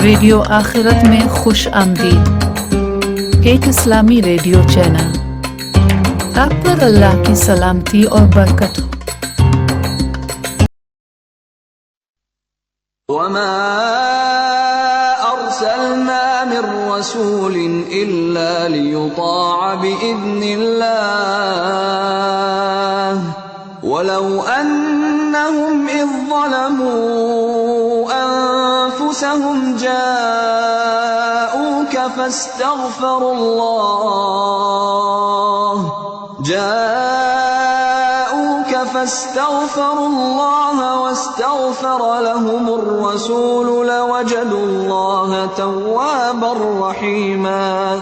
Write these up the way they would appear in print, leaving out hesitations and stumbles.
Radio آخرت میں خوش آمدید، ایک اسلامی ریڈیو چینل۔ آپ پر اللہ کی سلامتی اور برکت ہو۔ وما أرسلنا من رسول إلا ليطاع بإذن الله ولو أنهم إذ ظلموا أنفسهم جاءوك فاستغفروا الله واستغفر لهم الرسول لوجدوا الله توابا رحيما۔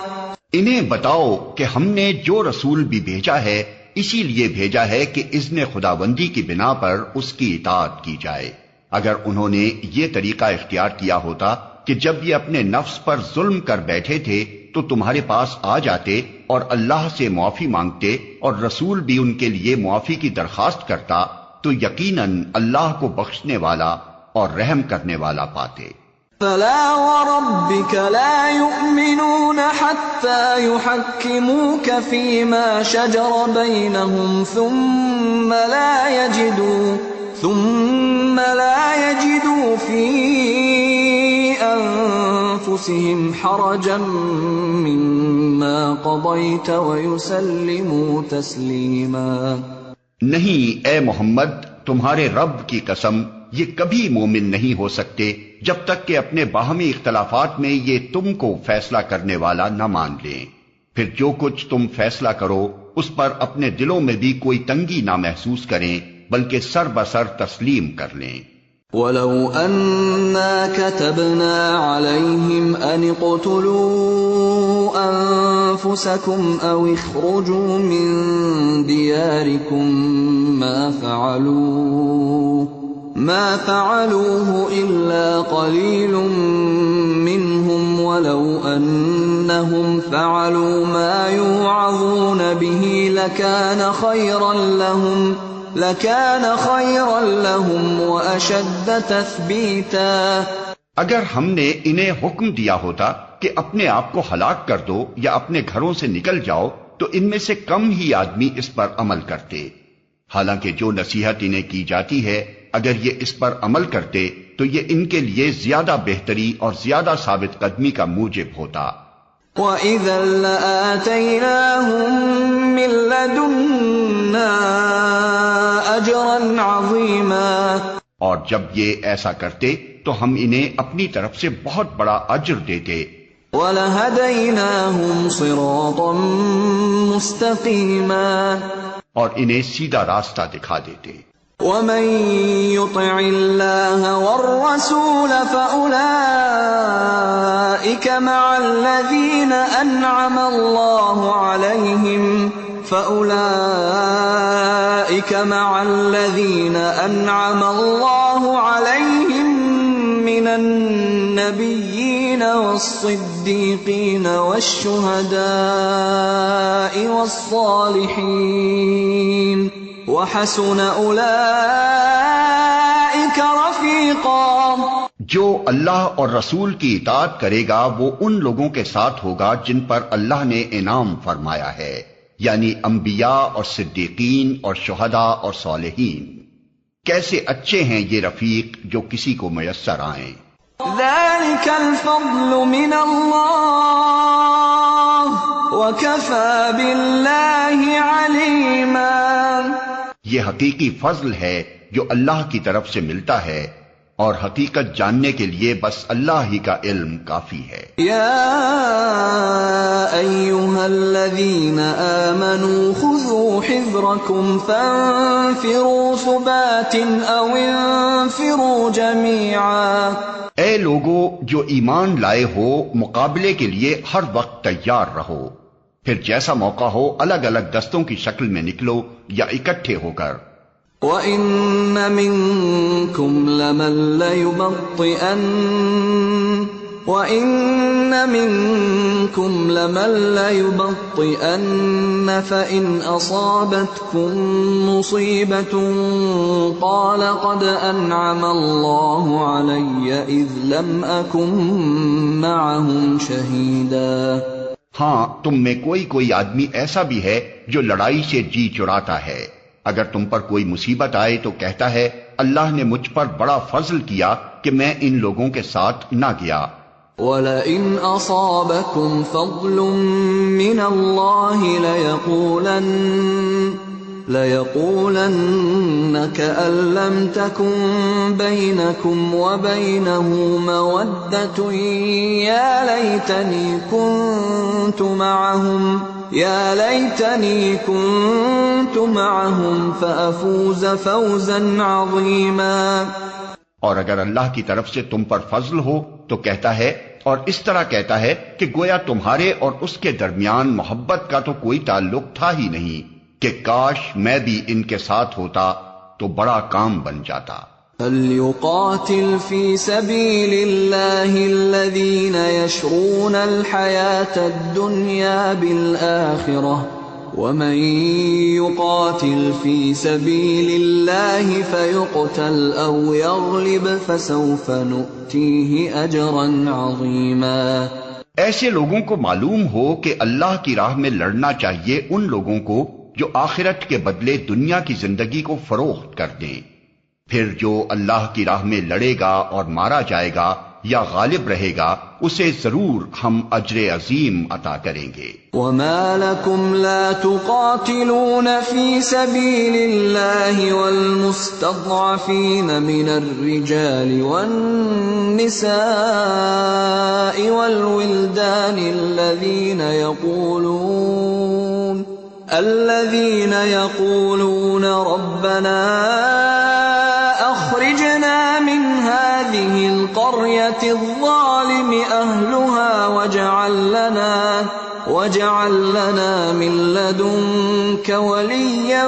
انہیں بتاؤ کہ ہم نے جو رسول بھی بھیجا ہے اسی لیے بھیجا ہے کہ اذن خداوندی کی بنا پر اس کی اطاعت کی جائے۔ اگر انہوں نے یہ طریقہ اختیار کیا ہوتا کہ جب یہ اپنے نفس پر ظلم کر بیٹھے تھے تو تمہارے پاس آ جاتے اور اللہ سے معافی مانگتے اور رسول بھی ان کے لیے معافی کی درخواست کرتا تو یقیناً اللہ کو بخشنے والا اور رحم کرنے والا پاتے۔ فلا وربك لا يؤمنون حتى يحكموك فيما شجر بينهم ثم لا يجدوا في أنفسهم حرجا مما قضيت ويسلموا تسليما۔ نہیں اے محمد، تمہارے رب کی قسم، یہ کبھی مومن نہیں ہو سکتے جب تک کہ اپنے باہمی اختلافات میں یہ تم کو فیصلہ کرنے والا نہ مان لیں، پھر جو کچھ تم فیصلہ کرو اس پر اپنے دلوں میں بھی کوئی تنگی نہ محسوس کریں بلکہ سر بسر تسلیم کر لیں۔ وَلَوْ أَنَّا كَتَبْنَا عَلَيْهِمْ أَنِ اقْتُلُوا أَنفُسَكُمْ أَوْ اخْرُجُوا مِنْ دِيَارِكُمْ مَا فَعَلُوهُ إِلَّا قَلِيلٌ مِّنْهُمْ وَلَوْ أَنَّهُمْ فَعَلُوا مَا يُوعَظُونَ بِهِ لَكَانَ خَيْرًا لَهُمْ وَأَشَدَّ تَثْبِيتًا۔ اگر ہم نے انہیں حکم دیا ہوتا کہ اپنے آپ کو ہلاک کر دو یا اپنے گھروں سے نکل جاؤ تو ان میں سے کم ہی آدمی اس پر عمل کرتے، حالانکہ جو نصیحت انہیں کی جاتی ہے اگر یہ اس پر عمل کرتے تو یہ ان کے لیے زیادہ بہتری اور زیادہ ثابت قدمی کا موجب ہوتا۔ وَإِذًا لَآتَيْنَاهُم مِّن لَّدُنَّا أَجْرًا عَظِيمًا۔ اور جب یہ ایسا کرتے تو ہم انہیں اپنی طرف سے بہت بڑا اجر دیتے۔ وَلَهَدَيْنَاهُمْ صِرَاطًا مُّسْتَقِيمًا۔ اور انہیں سیدھا راستہ دکھا دیتے۔ وَمَن يُطِعِ اللَّهَ وَالرَّسُولَ فَأُولَئِكَ مَعَ الَّذِينَ أَنْعَمَ اللَّهُ عَلَيْهِم مِّنَ النَّبِيِّينَ وَالصِّدِّيقِينَ وَالشُّهَدَاءِ وَالصَّالِحِينَ وَحَسُنَ أُولَئِكَ رَفِيقًا۔ جو اللہ اور رسول کی اطاعت کرے گا وہ ان لوگوں کے ساتھ ہوگا جن پر اللہ نے انعام فرمایا ہے، یعنی انبیاء اور صدیقین اور شہداء اور صالحین۔ کیسے اچھے ہیں یہ رفیق جو کسی کو میسر آئیں۔ ذَلِكَ الْفَضْلُ مِنَ اللَّهِ وَكَفَى بِاللَّهِ عَلِيمًا۔ یہ حقیقی فضل ہے جو اللہ کی طرف سے ملتا ہے اور حقیقت جاننے کے لیے بس اللہ ہی کا علم کافی ہے۔ یا ایھا الذین آمنوا خذوا حذرکم فانفروا ثبات او انفروا جمیعا۔ اے لوگو جو ایمان لائے ہو مقابلے کے لیے ہر وقت تیار رہو، پھر جیسا موقع ہو الگ الگ دستوں کی شکل میں نکلو یا اکٹھے ہو کر۔ وَإِنَّ مِنكُمْ لَمَن لَّيُبَطِّئَنَّ وَإِنَّ مِنكُمْ لَمَن لَّيُبَطِّئَنَّ فَإِنْ أَصَابَتْكُم مُّصِيبَةٌ قَالَ قَدْ أَنْعَمَ اللَّهُ عَلَيَّ إِذْ لَمْ أَكُن مَّعَهُمْ شَهِيدًا۔ ہاں، تم میں کوئی آدمی ایسا بھی ہے جو لڑائی سے جی چراتا ہے، اگر تم پر کوئی مصیبت آئے تو کہتا ہے اللہ نے مجھ پر بڑا فضل کیا کہ میں ان لوگوں کے ساتھ نہ گیا۔ وَلَئِنْ أَصَابَكُمْ فَضْلٌ مِّنَ اللَّهِ لَيَقُولَنَّ كَأَن لَّمْ تَكُن بَيْنَكُمْ وَبَيْنَهُ مَوَدَّةٌ يَا لَيْتَنِي كُنتُ مَعَهُمْ فَأَفُوزَ فَوْزًا عَظِيمًا۔ اور اگر اللہ کی طرف سے تم پر فضل ہو تو کہتا ہے، اور اس طرح کہتا ہے کہ گویا تمہارے اور اس کے درمیان محبت کا تو کوئی تعلق تھا ہی نہیں، کہ کاش میں بھی ان کے ساتھ ہوتا تو بڑا کام بن جاتا۔ فَلْيُقَاتِلْ فِي سَبِيلِ اللَّهِ الَّذِينَ يَشْرُونَ الْحَيَاةَ الدُّنْيَا بِالْآخِرَةِ وَمَن يُقَاتِلْ فِي سَبِيلِ اللَّهِ فَيُقْتَلْ أَوْ يَغْلِبْ فَسَوْفَ نُؤْتِيهِ أَجْرًا عَظِيمًا۔ ایسے لوگوں کو معلوم ہو کہ اللہ کی راہ میں لڑنا چاہیے ان لوگوں کو جو آخرت کے بدلے دنیا کی زندگی کو فروخت کر دیں، پھر جو اللہ کی راہ میں لڑے گا اور مارا جائے گا یا غالب رہے گا اسے ضرور ہم اجر عظیم عطا کریں گے۔ وَمَا لَكُمْ لَا تُقَاتِلُونَ فِي سَبِيلِ اللَّهِ وَالْمُسْتَضْعَفِينَ مِنَ الرِّجَالِ وَالنِّسَاءِ وَالْوِلْدَانِ الَّذِينَ يَقُولُونَ رَبَّنَا أَخْرِجْنَا مِنْ هَٰذِهِ الْقَرْيَةِ الظَّالِمِ أَهْلُهَا وَاجْعَل لَّنَا مِن لَّدُنكَ وَلِيًّا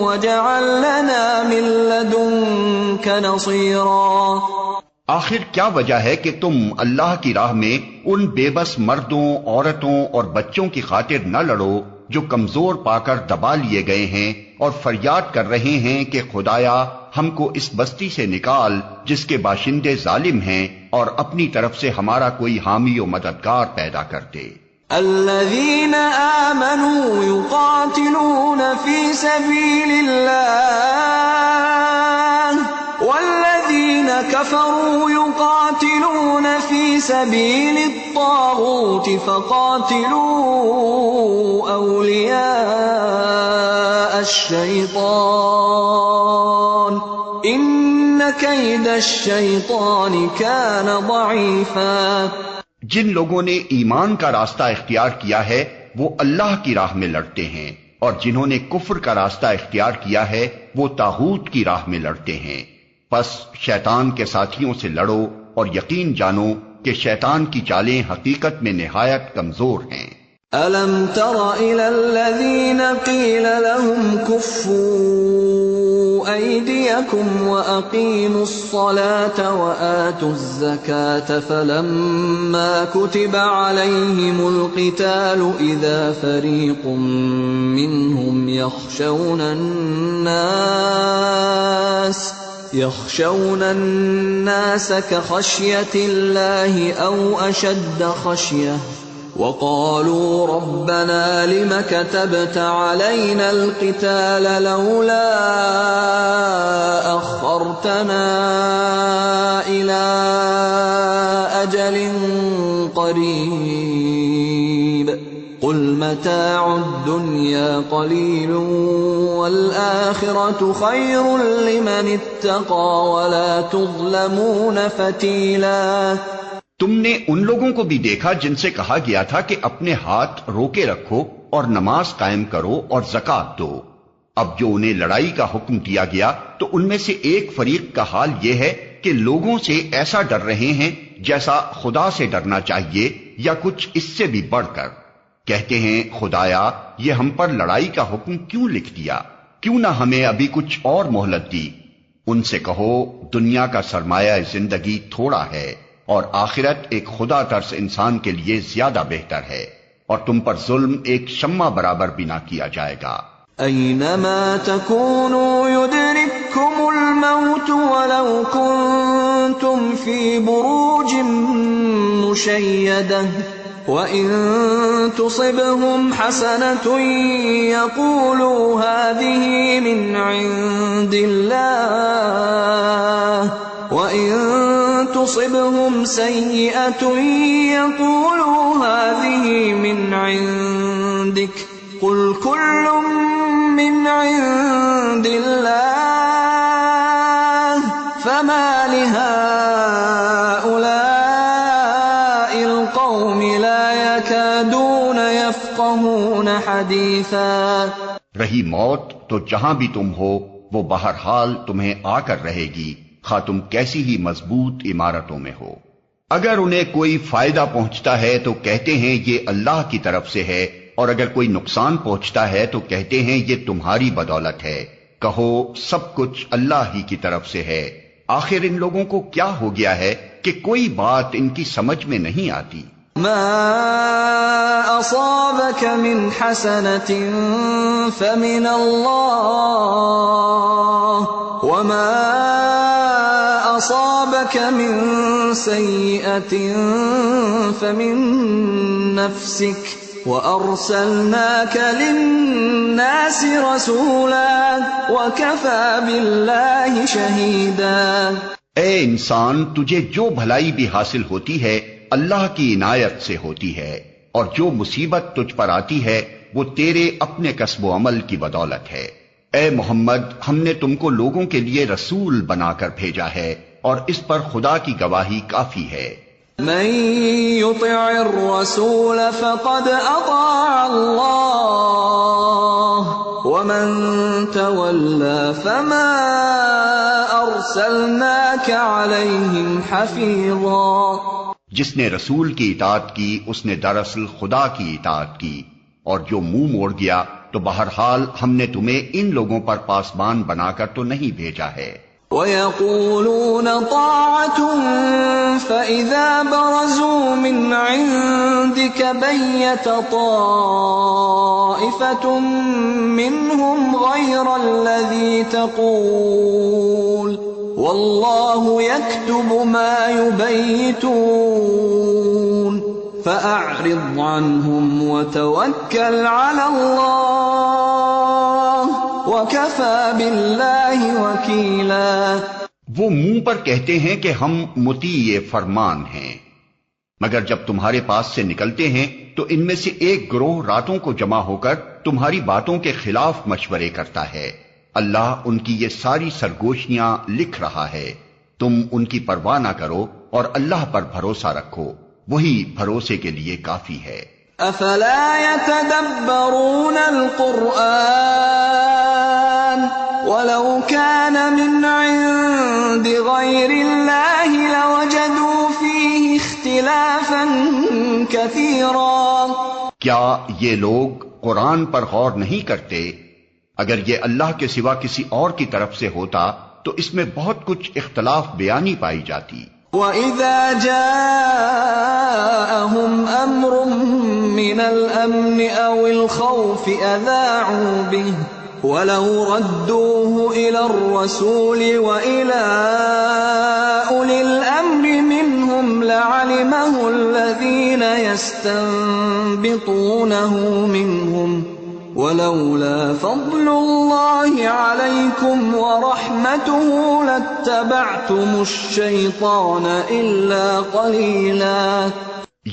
وَاجْعَل لَّنَا مِن لَّدُنكَ نَصِيرًا۔ آخر کیا وجہ ہے کہ تم اللہ کی راہ میں ان بے بس مردوں، عورتوں اور بچوں کی خاطر نہ لڑو جو کمزور پا کر دبا لیے گئے ہیں اور فریاد کر رہے ہیں کہ خدایا ہم کو اس بستی سے نکال جس کے باشندے ظالم ہیں، اور اپنی طرف سے ہمارا کوئی حامی و مددگار پیدا کر دے۔ الذين آمنوا يقاتلون في سبيل الله والذين كفروا يقاتلون في سبيل الطاغوت فقاتلوا أولياء الشيطان إن كيد الشيطان كان ضعيفا۔ جن لوگوں نے ایمان کا راستہ اختیار کیا ہے وہ اللہ کی راہ میں لڑتے ہیں، اور جنہوں نے کفر کا راستہ اختیار کیا ہے وہ طاغوت کی راہ میں لڑتے ہیں۔ پس شیطان کے ساتھیوں سے لڑو اور یقین جانو کہ شیطان کی چالیں حقیقت میں نہایت کمزور ہیں۔ أَلَمْ تَرَ إِلَى الَّذِينَ قِيلَ لَهُمْ كُفُّوا أَيْدِيَكُمْ وَأَقِيمُوا الصَّلَاةَ وَآتُوا الزَّكَاةَ فَلَمَّا كُتِبَ عَلَيْهِمُ الْقِتَالُ إِذَا فَرِيقٌ مِّنْهُمْ يَخْشَوْنَ النَّاسَ كَخَشْيَةِ اللَّهِ أَوْ أَشَدَّ خَشْيَةً وَقَالُوا رَبَّنَا لِمَ كَتَبْتَ عَلَيْنَا الْقِتَالَ لَوْلَا أَخَّرْتَنَا إِلَىٰ أَجَلٍ قَرِيبٍ قُلْ مَتَاعُ الدُّنْيَا قَلِيلٌ وَالْآخِرَةُ خَيْرٌ لِّمَنِ اتَّقَىٰ وَلَا تُظْلَمُونَ فَتِيلًا۔ تم نے ان لوگوں کو بھی دیکھا جن سے کہا گیا تھا کہ اپنے ہاتھ روکے رکھو اور نماز قائم کرو اور زکوٰۃ دو۔ اب جو انہیں لڑائی کا حکم دیا گیا تو ان میں سے ایک فریق کا حال یہ ہے کہ لوگوں سے ایسا ڈر رہے ہیں جیسا خدا سے ڈرنا چاہیے یا کچھ اس سے بھی بڑھ کر۔ کہتے ہیں خدایا یہ ہم پر لڑائی کا حکم کیوں لکھ دیا، کیوں نہ ہمیں ابھی کچھ اور مہلت دی۔ ان سے کہو دنیا کا سرمایہ زندگی تھوڑا ہے اور آخرت ایک خدا ترس انسان کے لیے زیادہ بہتر ہے، اور تم پر ظلم ایک شمع برابر بھی نہ کیا جائے گا۔ أينما تكونوا يدرككم الموت ولو كنتم في بروج مشيدة وإن تصبهم حسنة يقولوا هذه من عند الله وإن تصبهم سيئة يقولوا هذه من عندك قل كل من عند الله فما لهؤلاء القوم لا يكادون يفقهون حديثا۔ رہی موت تو جہاں بھی تم ہو وہ بہرحال تمہیں آ کر رہے گی، خواہ تم کیسی ہی مضبوط عمارتوں میں ہو۔ اگر انہیں کوئی فائدہ پہنچتا ہے تو کہتے ہیں یہ اللہ کی طرف سے ہے، اور اگر کوئی نقصان پہنچتا ہے تو کہتے ہیں یہ تمہاری بدولت ہے۔ کہو سب کچھ اللہ ہی کی طرف سے ہے۔ آخر ان لوگوں کو کیا ہو گیا ہے کہ کوئی بات ان کی سمجھ میں نہیں آتی۔ ما أصابك من حسنة فمن الله وما أصابك من سيئة فمن نفسك وَأَرْسَلْنَاكَ لِلنَّاسِ رَسُولًا وَكَفَى بِاللَّهِ شَهِيدًا۔ اے انسان، تجھے جو بھلائی بھی حاصل ہوتی ہے اللہ کی عنایت سے ہوتی ہے، اور جو مصیبت تجھ پر آتی ہے وہ تیرے اپنے کسب و عمل کی بدولت ہے۔ اے محمد، ہم نے تم کو لوگوں کے لیے رسول بنا کر بھیجا ہے، اور اس پر خدا کی گواہی کافی ہے۔ من يطع الرسول فقد اطاع الله ومن تولى فما ارسلناك عليهم حفيظا۔ جس نے رسول کی اطاعت کی اس نے دراصل خدا کی اطاعت کی، اور جو منہ موڑ گیا تو بہرحال ہم نے تمہیں ان لوگوں پر پاسبان بنا کر تو نہیں بھیجا ہے۔ وَيَقُولُونَ طَاعَةٌ فَإِذَا بَرَزُوا مِنْ عِنْدِكَ بَيَّتَ طَائِفَةٌ مِّنْهُمْ غَيْرَ الَّذِي تَقُولُ وَاللَّهُ يَكْتُبُ مَا يُبَيِّتُونَ فَأَعْرِضْ عَنْهُمْ وَتَوَكَّلْ عَلَى اللَّهِ وَكَفَى بِاللَّهِ وَكِيلًا۔ وہ منہ پر کہتے ہیں کہ ہم مطیع فرمان ہیں، مگر جب تمہارے پاس سے نکلتے ہیں تو ان میں سے ایک گروہ راتوں کو جمع ہو کر تمہاری باتوں کے خلاف مشورے کرتا ہے۔ اللہ ان کی یہ ساری سرگوشیاں لکھ رہا ہے، تم ان کی پرواہ نہ کرو اور اللہ پر بھروسہ رکھو، وہی بھروسے کے لیے کافی ہے۔ افلا يتدبرون القرآن ولو كان من عند غير الله لوجدوا فيه اختلافا كثيرا۔ کیا یہ لوگ قرآن پر غور نہیں کرتے؟ اگر یہ اللہ کے سوا کسی اور کی طرف سے ہوتا تو اس میں بہت کچھ اختلاف بیانی پائی جاتی۔ وَإِذَا جَاءَهُمْ أَمْرٌ مِّنَ الْأَمْنِ أَوِ الْخَوْفِ أَذَاعُوا بِهِ وَلَوْ رَدُّوهُ إِلَى الرَّسُولِ وَإِلَى أُولِي الْأَمْرِ مِنْهُمْ لَعَلِمَهُ الَّذِينَ يَسْتَنبِطُونَهُ مِنْهُمْ وَلَوْلَا فَضْلُ اللَّهِ عَلَيْكُمْ وَرَحْمَتُهُ لَاتَّبَعْتُمُ الشَّيْطَانَ إِلَّا قَلِيلًا۔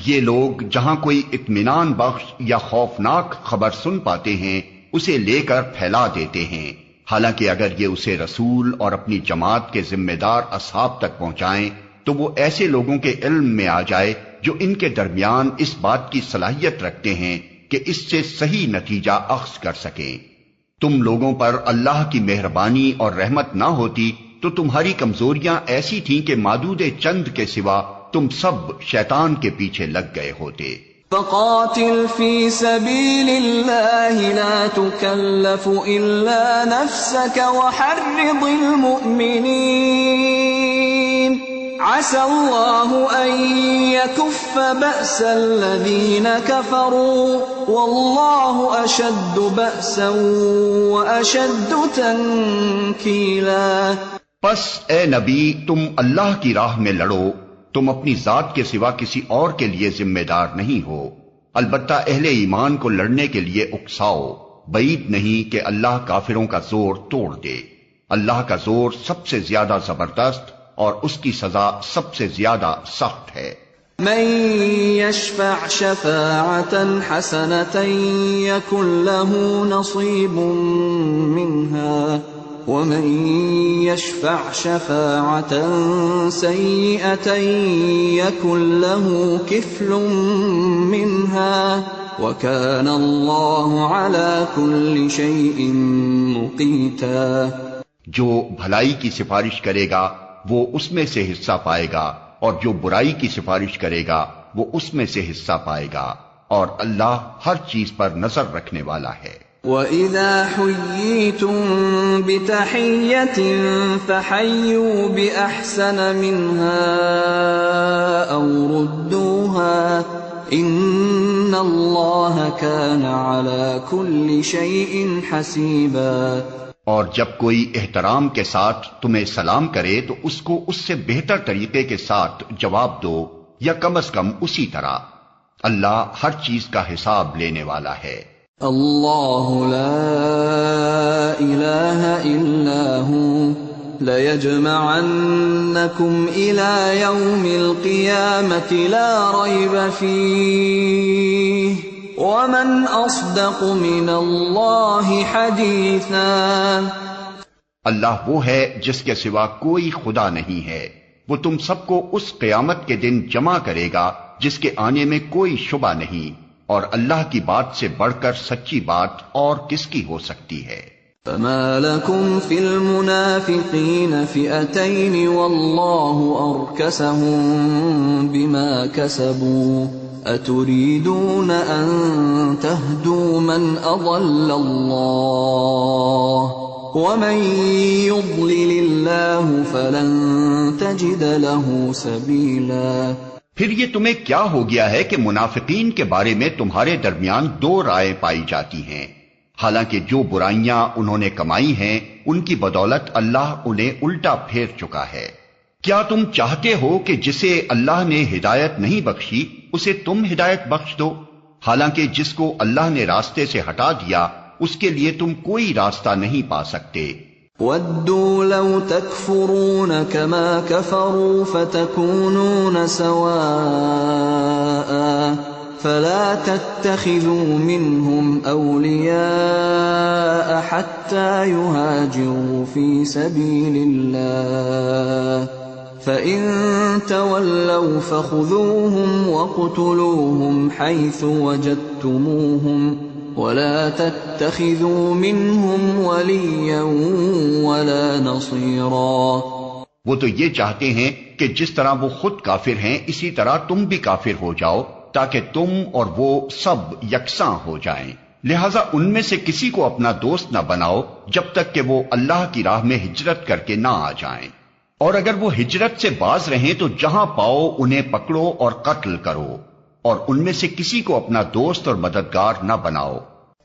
یہ لوگ جہاں کوئی اطمینان بخش یا خوفناک خبر سن پاتے ہیں اسے لے کر پھیلا دیتے ہیں، حالانکہ اگر یہ اسے رسول اور اپنی جماعت کے ذمہ دار اصحاب تک پہنچائیں تو وہ ایسے لوگوں کے علم میں آ جائے جو ان کے درمیان اس بات کی صلاحیت رکھتے ہیں کہ اس سے صحیح نتیجہ اخذ کر سکیں۔ تم لوگوں پر اللہ کی مہربانی اور رحمت نہ ہوتی تو تمہاری کمزوریاں ایسی تھیں کہ معدود چند کے سوا تم سب شیطان کے پیچھے لگ گئے ہوتے۔ فَقَاتِلْ فِي سَبِيلِ اللَّهِ لَا تُكَلَّفُ إِلَّا نَفْسَكَ وَحَرِّضِ الْمُؤْمِنِينَ عسى الله أن يكف بأس الذين كفروا والله أشد بأسا وأشد تنكيلا۔ پس اے نبی تم اللہ کی راہ میں لڑو، تم اپنی ذات کے سوا کسی اور کے لیے ذمہ دار نہیں ہو، البتہ اہل ایمان کو لڑنے کے لیے اکساؤ، بعید نہیں کہ اللہ کافروں کا زور توڑ دے۔ اللہ کا زور سب سے زیادہ زبردست اور اس کی سزا سب سے زیادہ سخت ہے۔ من يشفع شفاعة حسنة يكن له نصيب منها ومن يشفع شفاعة سيئة يكن له كفل منها وكان الله على كل شيء مقيتا۔ جو بھلائی کی سفارش کرے گا وہ اس میں سے حصہ پائے گا، اور جو برائی کی سفارش کرے گا وہ اس میں سے حصہ پائے گا، اور اللہ ہر چیز پر نظر رکھنے والا ہے۔ وَإِذَا حُيِّيتُم بِتَحِيَّةٍ فَحَيُّوا بِأَحْسَنَ مِنْهَا أَوْ رُدُّوهَا إِنَّ اللَّهَ كَانَ عَلَى كُلِّ شَيْءٍ حَسِيبًا۔ اور جب کوئی احترام کے ساتھ تمہیں سلام کرے تو اس کو اس سے بہتر طریقے کے ساتھ جواب دو، یا کم از کم اسی طرح۔ اللہ ہر چیز کا حساب لینے والا ہے۔ اللہ لا الہ الا هو لَيَجْمَعَنَّكُمْ إِلَى يَوْمِ الْقِيَامَةِ لَا رَيْبَ فِيهِ وَمَنْ أَصْدَقُ مِنَ اللَّهِ حَدِيثًا۔ اللہ وہ ہے جس کے سوا کوئی خدا نہیں ہے، وہ تم سب کو اس قیامت کے دن جمع کرے گا جس کے آنے میں کوئی شبہ نہیں، اور اللہ کی بات سے بڑھ کر سچی بات اور کس کی ہو سکتی ہے۔ فما لكم في المنافقين فئتين والله أركسهم بما كسبوا أتريدون أن تهدوا من أضل الله ومن يضلل الله فلن تجد له سبيلا۔ پھر یہ تمہیں کیا ہو گیا ہے کہ منافقین کے بارے میں تمہارے درمیان دو رائے پائی جاتی ہیں، حالانکہ جو برائیاں انہوں نے کمائی ہیں ان کی بدولت اللہ انہیں الٹا پھیر چکا ہے۔ کیا تم چاہتے ہو کہ جسے اللہ نے ہدایت نہیں بخشی اسے تم ہدایت بخش دو، حالانکہ جس کو اللہ نے راستے سے ہٹا دیا اس کے لیے تم کوئی راستہ نہیں پا سکتے۔ وَدُّوا لَوْ تَكْفُرُونَ كَمَا كَفَرُوا فَتَكُونُونَ سَوَاءً فَلَا تَتَّخِذُوا مِنْهُمْ أَوْلِيَاءَ حَتَّى يُهَاجِرُوا فِي سَبِيلِ اللَّهِ فَإِن تَوَلَّوْا فَخُذُوهُمْ وَاقْتُلُوهُمْ حَيْثُ وَجَدتُّمُوهُمْ وَلَا تَتَّخِذُوا مِنْهُمْ وَلِيًّا وَلَا نَصِيرًا۔ وہ تو یہ چاہتے ہیں کہ جس طرح وہ خود کافر ہیں اسی طرح تم بھی کافر ہو جاؤ تاکہ تم اور وہ سب یکساں ہو جائیں، لہذا ان میں سے کسی کو اپنا دوست نہ بناؤ جب تک کہ وہ اللہ کی راہ میں ہجرت کر کے نہ آ جائیں، اور اگر وہ ہجرت سے باز رہیں تو جہاں پاؤ انہیں پکڑو اور قتل کرو، اور ان میں سے کسی کو اپنا دوست اور مددگار نہ بناؤ۔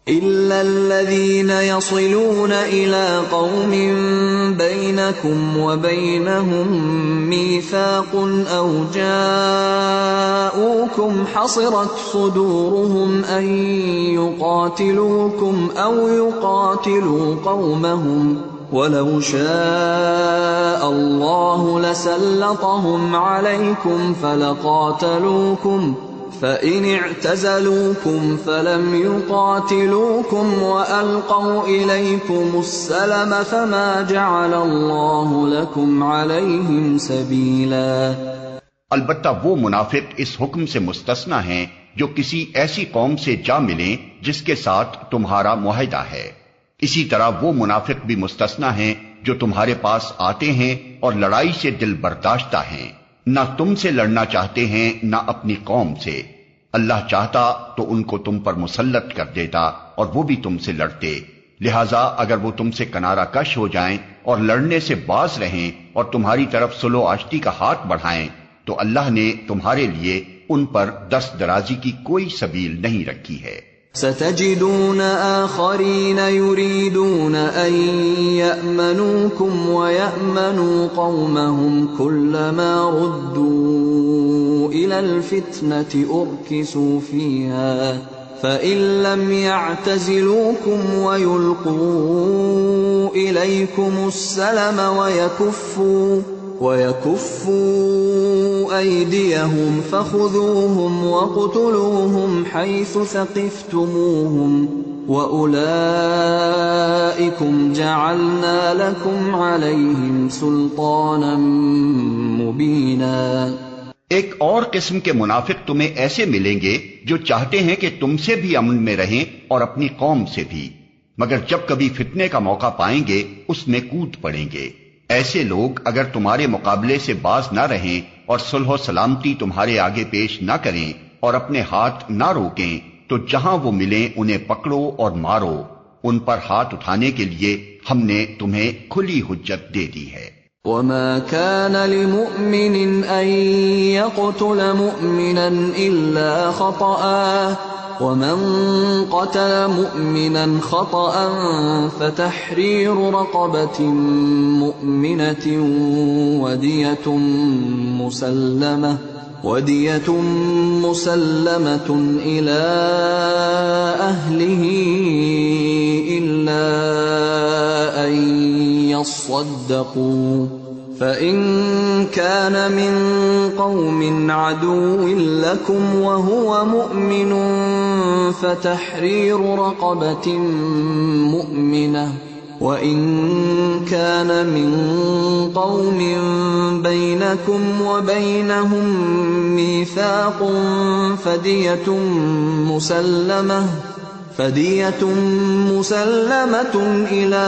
إِلَّا الَّذِينَ يَصِلُونَ إِلَىٰ قَوْمٍ بَيْنَكُمْ وَبَيْنَهُم مِّيثَاقٌ أَوْ جَاءُوكُمْ حَصِرَتْ صُدُورُهُمْ أَن يُقَاتِلُوكُمْ أَوْ يُقَاتِلُوا قَوْمَهُمْ وَلَوْ شَاءَ اللَّهُ لَسَلَّطَهُمْ عَلَيْكُمْ فَلَقَاتَلُوكُمْ فَإِنِ اعْتَزَلُوكُمْ فَلَمْ يُقَاتِلُوكُمْ وَأَلْقَوْا إِلَيْكُمُ السَّلَمَ فَمَا جَعَلَ اللَّهُ لَكُمْ عَلَيْهِمْ سَبِيلًا۔ البتہ وہ منافق اس حکم سے مستثنی ہیں جو کسی ایسی قوم سے جا ملیں جس کے ساتھ تمہارا معاہدہ ہے، اسی طرح وہ منافق بھی مستثنی ہیں جو تمہارے پاس آتے ہیں اور لڑائی سے دل برداشتہ ہیں، نہ تم سے لڑنا چاہتے ہیں نہ اپنی قوم سے، اللہ چاہتا تو ان کو تم پر مسلط کر دیتا اور وہ بھی تم سے لڑتے، لہذا اگر وہ تم سے کنارہ کش ہو جائیں اور لڑنے سے باز رہیں اور تمہاری طرف صلح و آشتی کا ہاتھ بڑھائیں تو اللہ نے تمہارے لیے ان پر دست درازی کی کوئی سبیل نہیں رکھی ہے۔ ستجدون آخرین یریدون ان یأمنوکم ویأمنوا قومهم كلما ردوا الى الفتنة ارکسوا فیہا فإن لم يعتزلوكم ويلقوا إليكم السلم ويكفوا أيديهم فخذوهم وقتلوهم حيث ثقفتموهم وأولئكم جعلنا لكم عليهم سلطانا مبينا۔ ایک اور قسم کے منافق تمہیں ایسے ملیں گے جو چاہتے ہیں کہ تم سے بھی امن میں رہیں اور اپنی قوم سے بھی، مگر جب کبھی فتنے کا موقع پائیں گے اس میں کود پڑیں گے۔ ایسے لوگ اگر تمہارے مقابلے سے باز نہ رہیں اور صلح و سلامتی تمہارے آگے پیش نہ کریں اور اپنے ہاتھ نہ روکیں تو جہاں وہ ملیں انہیں پکڑو اور مارو۔ ان پر ہاتھ اٹھانے کے لیے ہم نے تمہیں کھلی حجت دے دی ہے۔ وما كان لمؤمن أن يقتل مؤمنا إلا خطأ ومن قتل مؤمنا خطأ فتحرير رقبة مؤمنة ودية مسلمة إلى أهله إلا أن يصدقوا فإن كان من قوم عدو لكم وهو مؤمن فتحرير رقبة مؤمنة وإن كان من قوم بينكم وبينهم ميثاق فدية مسلمة إلى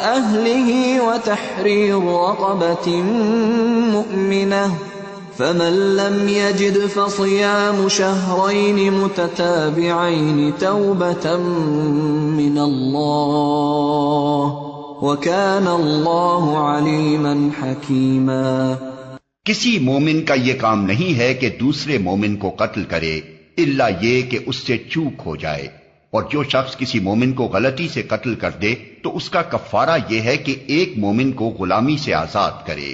أهله وتحرير رقبة مؤمنة فمن لم يجد فصيام شهرين متتابعين توبة من الله وكان الله عليما حكيما۔ کسی مومن کا یہ کام نہیں ہے کہ دوسرے مومن کو قتل کرے الا یہ کہ اس سے چوک ہو جائے، اور جو شخص کسی مومن کو غلطی سے قتل کر دے تو اس کا کفارہ یہ ہے کہ ایک مومن کو غلامی سے آزاد کرے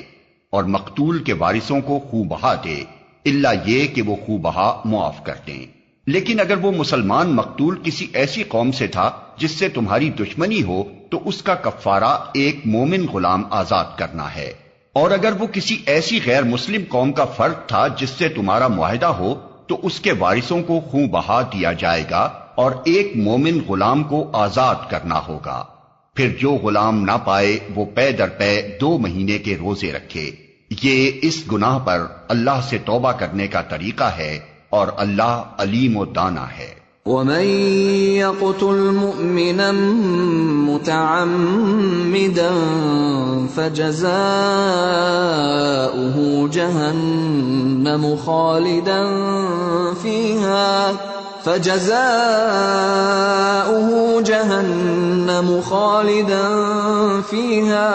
اور مقتول کے وارثوں کو خوں بہا دے، الا یہ کہ وہ خوں بہا معاف کر دیں۔ لیکن اگر وہ مسلمان مقتول کسی ایسی قوم سے تھا جس سے تمہاری دشمنی ہو تو اس کا کفارہ ایک مومن غلام آزاد کرنا ہے، اور اگر وہ کسی ایسی غیر مسلم قوم کا فرد تھا جس سے تمہارا معاہدہ ہو تو اس کے وارثوں کو خوں بہا دیا جائے گا اور ایک مومن غلام کو آزاد کرنا ہوگا۔ پھر جو غلام نہ پائے وہ پے در پے 2 مہینے کے روزے رکھے۔ یہ اس گناہ پر اللہ سے توبہ کرنے کا طریقہ ہے اور اللہ علیم و دانا ہے۔ ومن يقتل مؤمنا متعمدا فجزاؤه جهنم خالدا فيها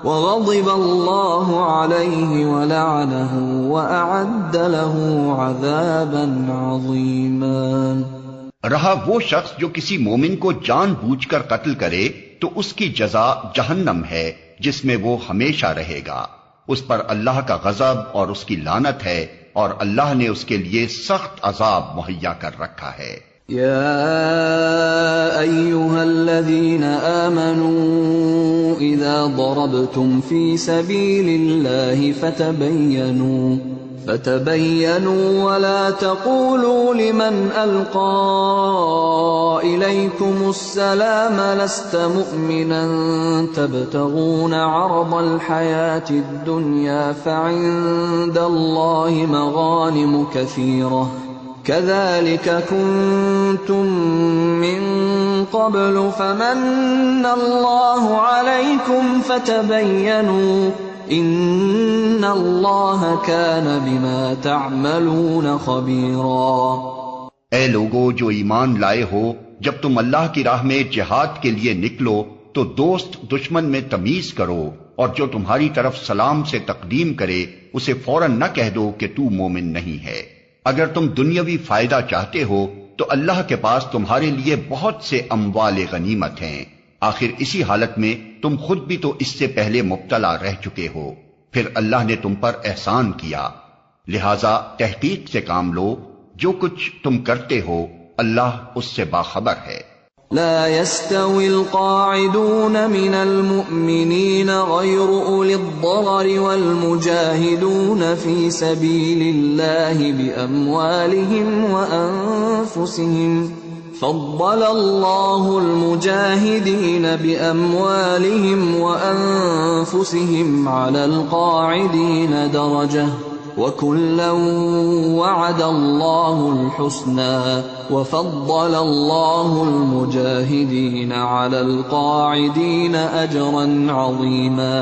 وغضب الله عليه ولعنه وأعد له عذابا عظيما۔ رہا وہ شخص جو کسی مومن کو جان بوجھ کر قتل کرے تو اس کی جزا جہنم ہے جس میں وہ ہمیشہ رہے گا، اس پر اللہ کا غضب اور اس کی لعنت ہے، اور اللہ نے اس کے لیے سخت عذاب مہیا کر رکھا ہے۔ يا أيها الذين آمنوا إذا ضربتم في سبيل الله فتبينوا ولا تقولوا لمن ألقى إليكم السلام لست مؤمنا تبتغون عرض الحياة الدنيا فعند الله مغانم كثيرة كذلك كنتم من قبل فمن الله عليكم فتبينوا ان اللہ کان بما تعملون خبیرا۔ اے لوگو جو ایمان لائے ہو، جب تم اللہ کی راہ میں جہاد کے لیے نکلو تو دوست دشمن میں تمیز کرو، اور جو تمہاری طرف سلام سے تقدیم کرے اسے فوراً نہ کہہ دو کہ تو مومن نہیں ہے۔ اگر تم دنیاوی فائدہ چاہتے ہو تو اللہ کے پاس تمہارے لیے بہت سے اموال غنیمت ہیں، آخر اسی حالت میں تم خود بھی تو اس سے پہلے مبتلا رہ چکے ہو، پھر اللہ نے تم پر احسان کیا، لہذا تحقیق سے کام لو، جو کچھ تم کرتے ہو اللہ اس سے باخبر ہے۔ لا يستوي القاعدون من المؤمنين غير أولي الضرر والمجاهدون في سبيل الله بأموالهم وأنفسهم فضل الله المجاهدين بأموالهم وأنفسهم على القاعدين درجة وَكُلًّا وَعَدَ اللَّهُ الْحُسْنَى وَفَضَّلَ اللَّهُ الْمُجَاهِدِينَ عَلَى الْقَاعِدِينَ أَجْرًا عَظِيمًا۔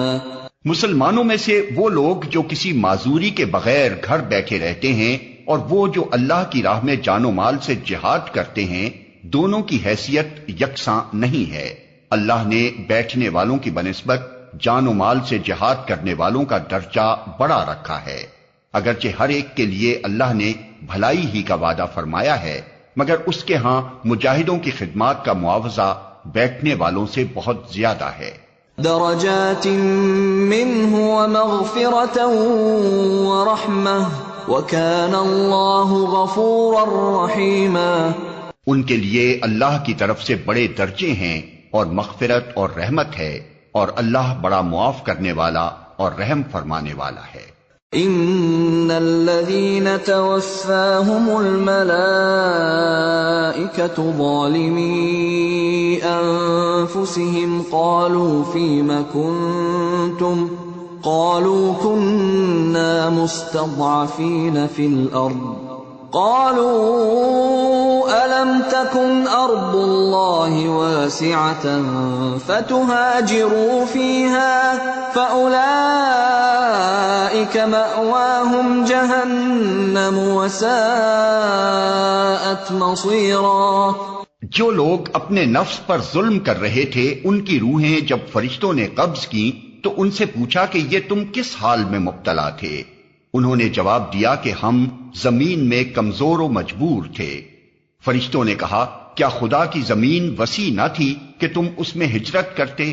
مسلمانوں میں سے وہ لوگ جو کسی معذوری کے بغیر گھر بیٹھے رہتے ہیں اور وہ جو اللہ کی راہ میں جان و مال سے جہاد کرتے ہیں، دونوں کی حیثیت یکساں نہیں ہے۔ اللہ نے بیٹھنے والوں کی بنسبت جان و مال سے جہاد کرنے والوں کا درجہ بڑا رکھا ہے، اگرچہ ہر ایک کے لیے اللہ نے بھلائی ہی کا وعدہ فرمایا ہے، مگر اس کے ہاں مجاہدوں کی خدمات کا معاوضہ بیٹھنے والوں سے بہت زیادہ ہے۔ درجات منہ ومغفرة ورحمة وكان اللہ غفورا رحیما۔ ان کے لیے اللہ کی طرف سے بڑے درجے ہیں اور مغفرت اور رحمت ہے، اور اللہ بڑا معاف کرنے والا اور رحم فرمانے والا ہے۔ ان الذين توفاهم الملائكة ظالمي انفسهم قالوا فيم كنتم قالوا كنا مستضعفين في الارض قالوا ألم تكن أرض الله واسعة فتهاجروا فيها فأولئك مأواهم جهنم وساءت مصيرا۔ جو لوگ اپنے نفس پر ظلم کر رہے تھے ان کی روحیں جب فرشتوں نے قبض کی تو ان سے پوچھا کہ یہ تم کس حال میں مبتلا تھے؟ انہوں نے جواب دیا کہ ہم زمین میں کمزور و مجبور تھے۔ فرشتوں نے کہا کیا خدا کی زمین وسیع نہ تھی کہ تم اس میں ہجرت کرتے؟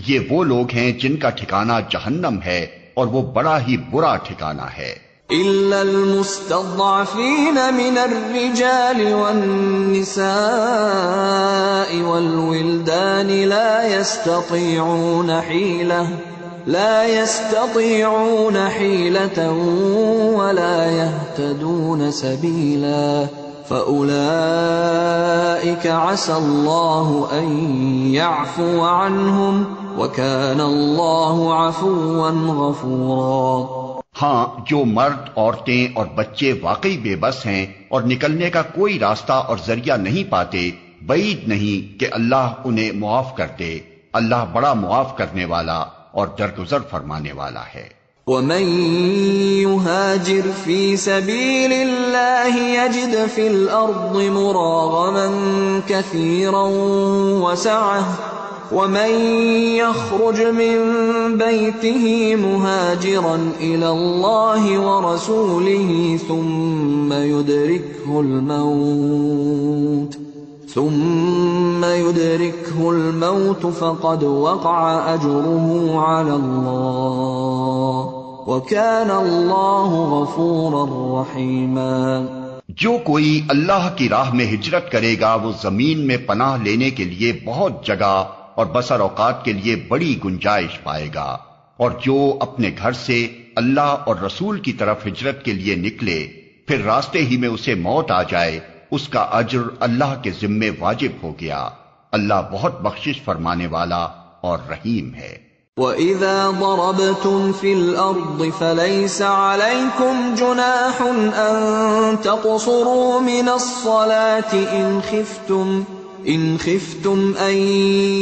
یہ وہ لوگ ہیں جن کا ٹھکانہ جہنم ہے اور وہ بڑا ہی برا ٹھکانہ ہے۔ إلا المستضعفين من الرجال والنساء والولدان لا يستطيعون حيلة ولا يهتدون سبيلا فأولئك عسى الله أن يعفو عنهم وكان الله عفوا غفورا۔ ہاں جو مرد، عورتیں اور بچے واقعی بے بس ہیں اور نکلنے کا کوئی راستہ اور ذریعہ نہیں پاتے، بعید نہیں کہ اللہ انہیں معاف کر دے، اللہ بڑا معاف کرنے والا اور درگزر فرمانے والا ہے۔ وَمَن يُهَاجِرْ فِي سَبِيلِ اللَّهِ يَجِدْ فِي الْأَرْضِ مُرَاغَمًا كَثِيرًا وَسَعَةً وَمَن يَخْرُجْ مِن بَيْتِهِ مُهَاجِرًا إِلَى اللَّهِ وَرَسُولِهِ ثُمَّ يُدْرِكْهُ الْمَوْتُ فَقَدْ وَقَعَ أَجْرُهُ عَلَى اللَّهِ وَكَانَ اللَّهُ غَفُورًا رَحِيمًا۔ جو کوئی اللہ کی راہ میں ہجرت کرے گا وہ زمین میں پناہ لینے کے لیے بہت جگہ اور بسر اوقات کے لیے بڑی گنجائش پائے گا، اور جو اپنے گھر سے اللہ اور رسول کی طرف ہجرت کے لیے نکلے پھر راستے ہی میں اسے موت آ جائے، اس کا اجر اللہ کے ذمے واجب ہو گیا۔ اللہ بہت بخشش فرمانے والا اور رحیم ہے۔ وَإِذَا ضَرَبْتُمْ فِي الْأَرْضِ فَلَيْسَ عَلَيْكُمْ جُنَاحٌ أَن تَقْصُرُوا مِنَ الصَّلَاةِ إِنْ خِفْتُمْ أَن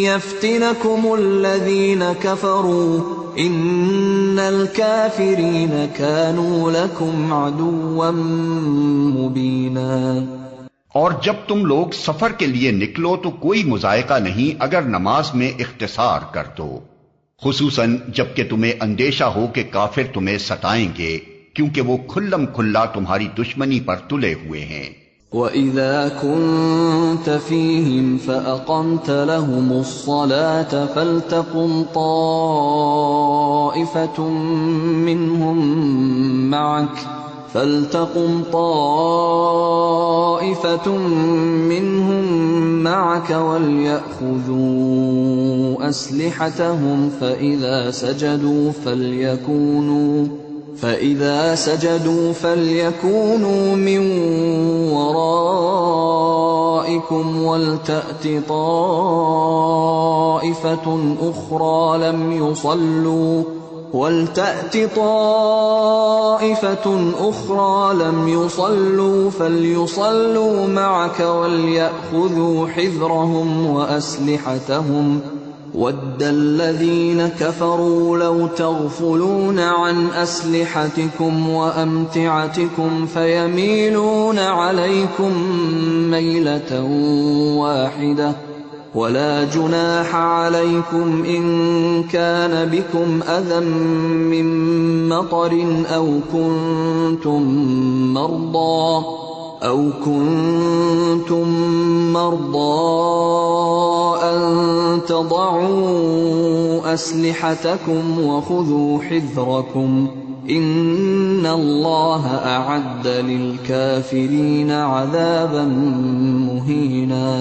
يَفْتِنَكُمُ الَّذِينَ كَفَرُوا إِنَّ الْكَافِرِينَ كَانُوا لَكُمْ عَدُوًّا مُبِينًا۔ اور جب تم لوگ سفر کے لیے نکلو تو کوئی مذائقہ نہیں اگر نماز میں اختصار کر دو، خصوصاً جب کہ تمہیں اندیشہ ہو کہ کافر تمہیں ستائیں گے، کیونکہ وہ کھلم کھلا تمہاری دشمنی پر تلے ہوئے ہیں۔ وَإِذَا كُنْتَ فِيهِمْ فَأَقَمْتَ لَهُمُ الصَّلَاةَ فَلْتَقُمْ طَائِفَةٌ مِّنْهُمْ مَعَكَ وَلْيَأْخُذُوا أَسْلِحَتَهُمْ فَإِذَا سَجَدُوا فَلْيَكُونُوا مِنْ وَرَائِكُمْ وَلْتَأْتِ طَائِفَةٌ أُخْرَى لَمْ يُصَلُّوا فَلْيُصَلُّوا مَعَكَ وَلْيَأْخُذُوا حِذْرَهُمْ وَأَسْلِحَتَهُمْ وَدَّ الَّذِينَ كَفَرُوا لَوْ تَغْفُلُونَ عَنْ أَسْلِحَتِكُمْ وَأَمْتِعَتِكُمْ فَيَمِيلُونَ عَلَيْكُمْ مَيْلَةً وَاحِدَةً وَلَا جُنَاحَ عَلَيْكُمْ إِن كَانَ بِكُمْ أَذًى مِّن مَّطَرٍ أَوْ كُنتُم مَّرْضَىٰ أَن تَضَعُوا أَسْلِحَتَكُمْ وَخُذُوا حِذْرَكُمْ إِنَّ اللَّهَ أَعَدَّ لِلْكَافِرِينَ عَذَابًا مُّهِينًا۔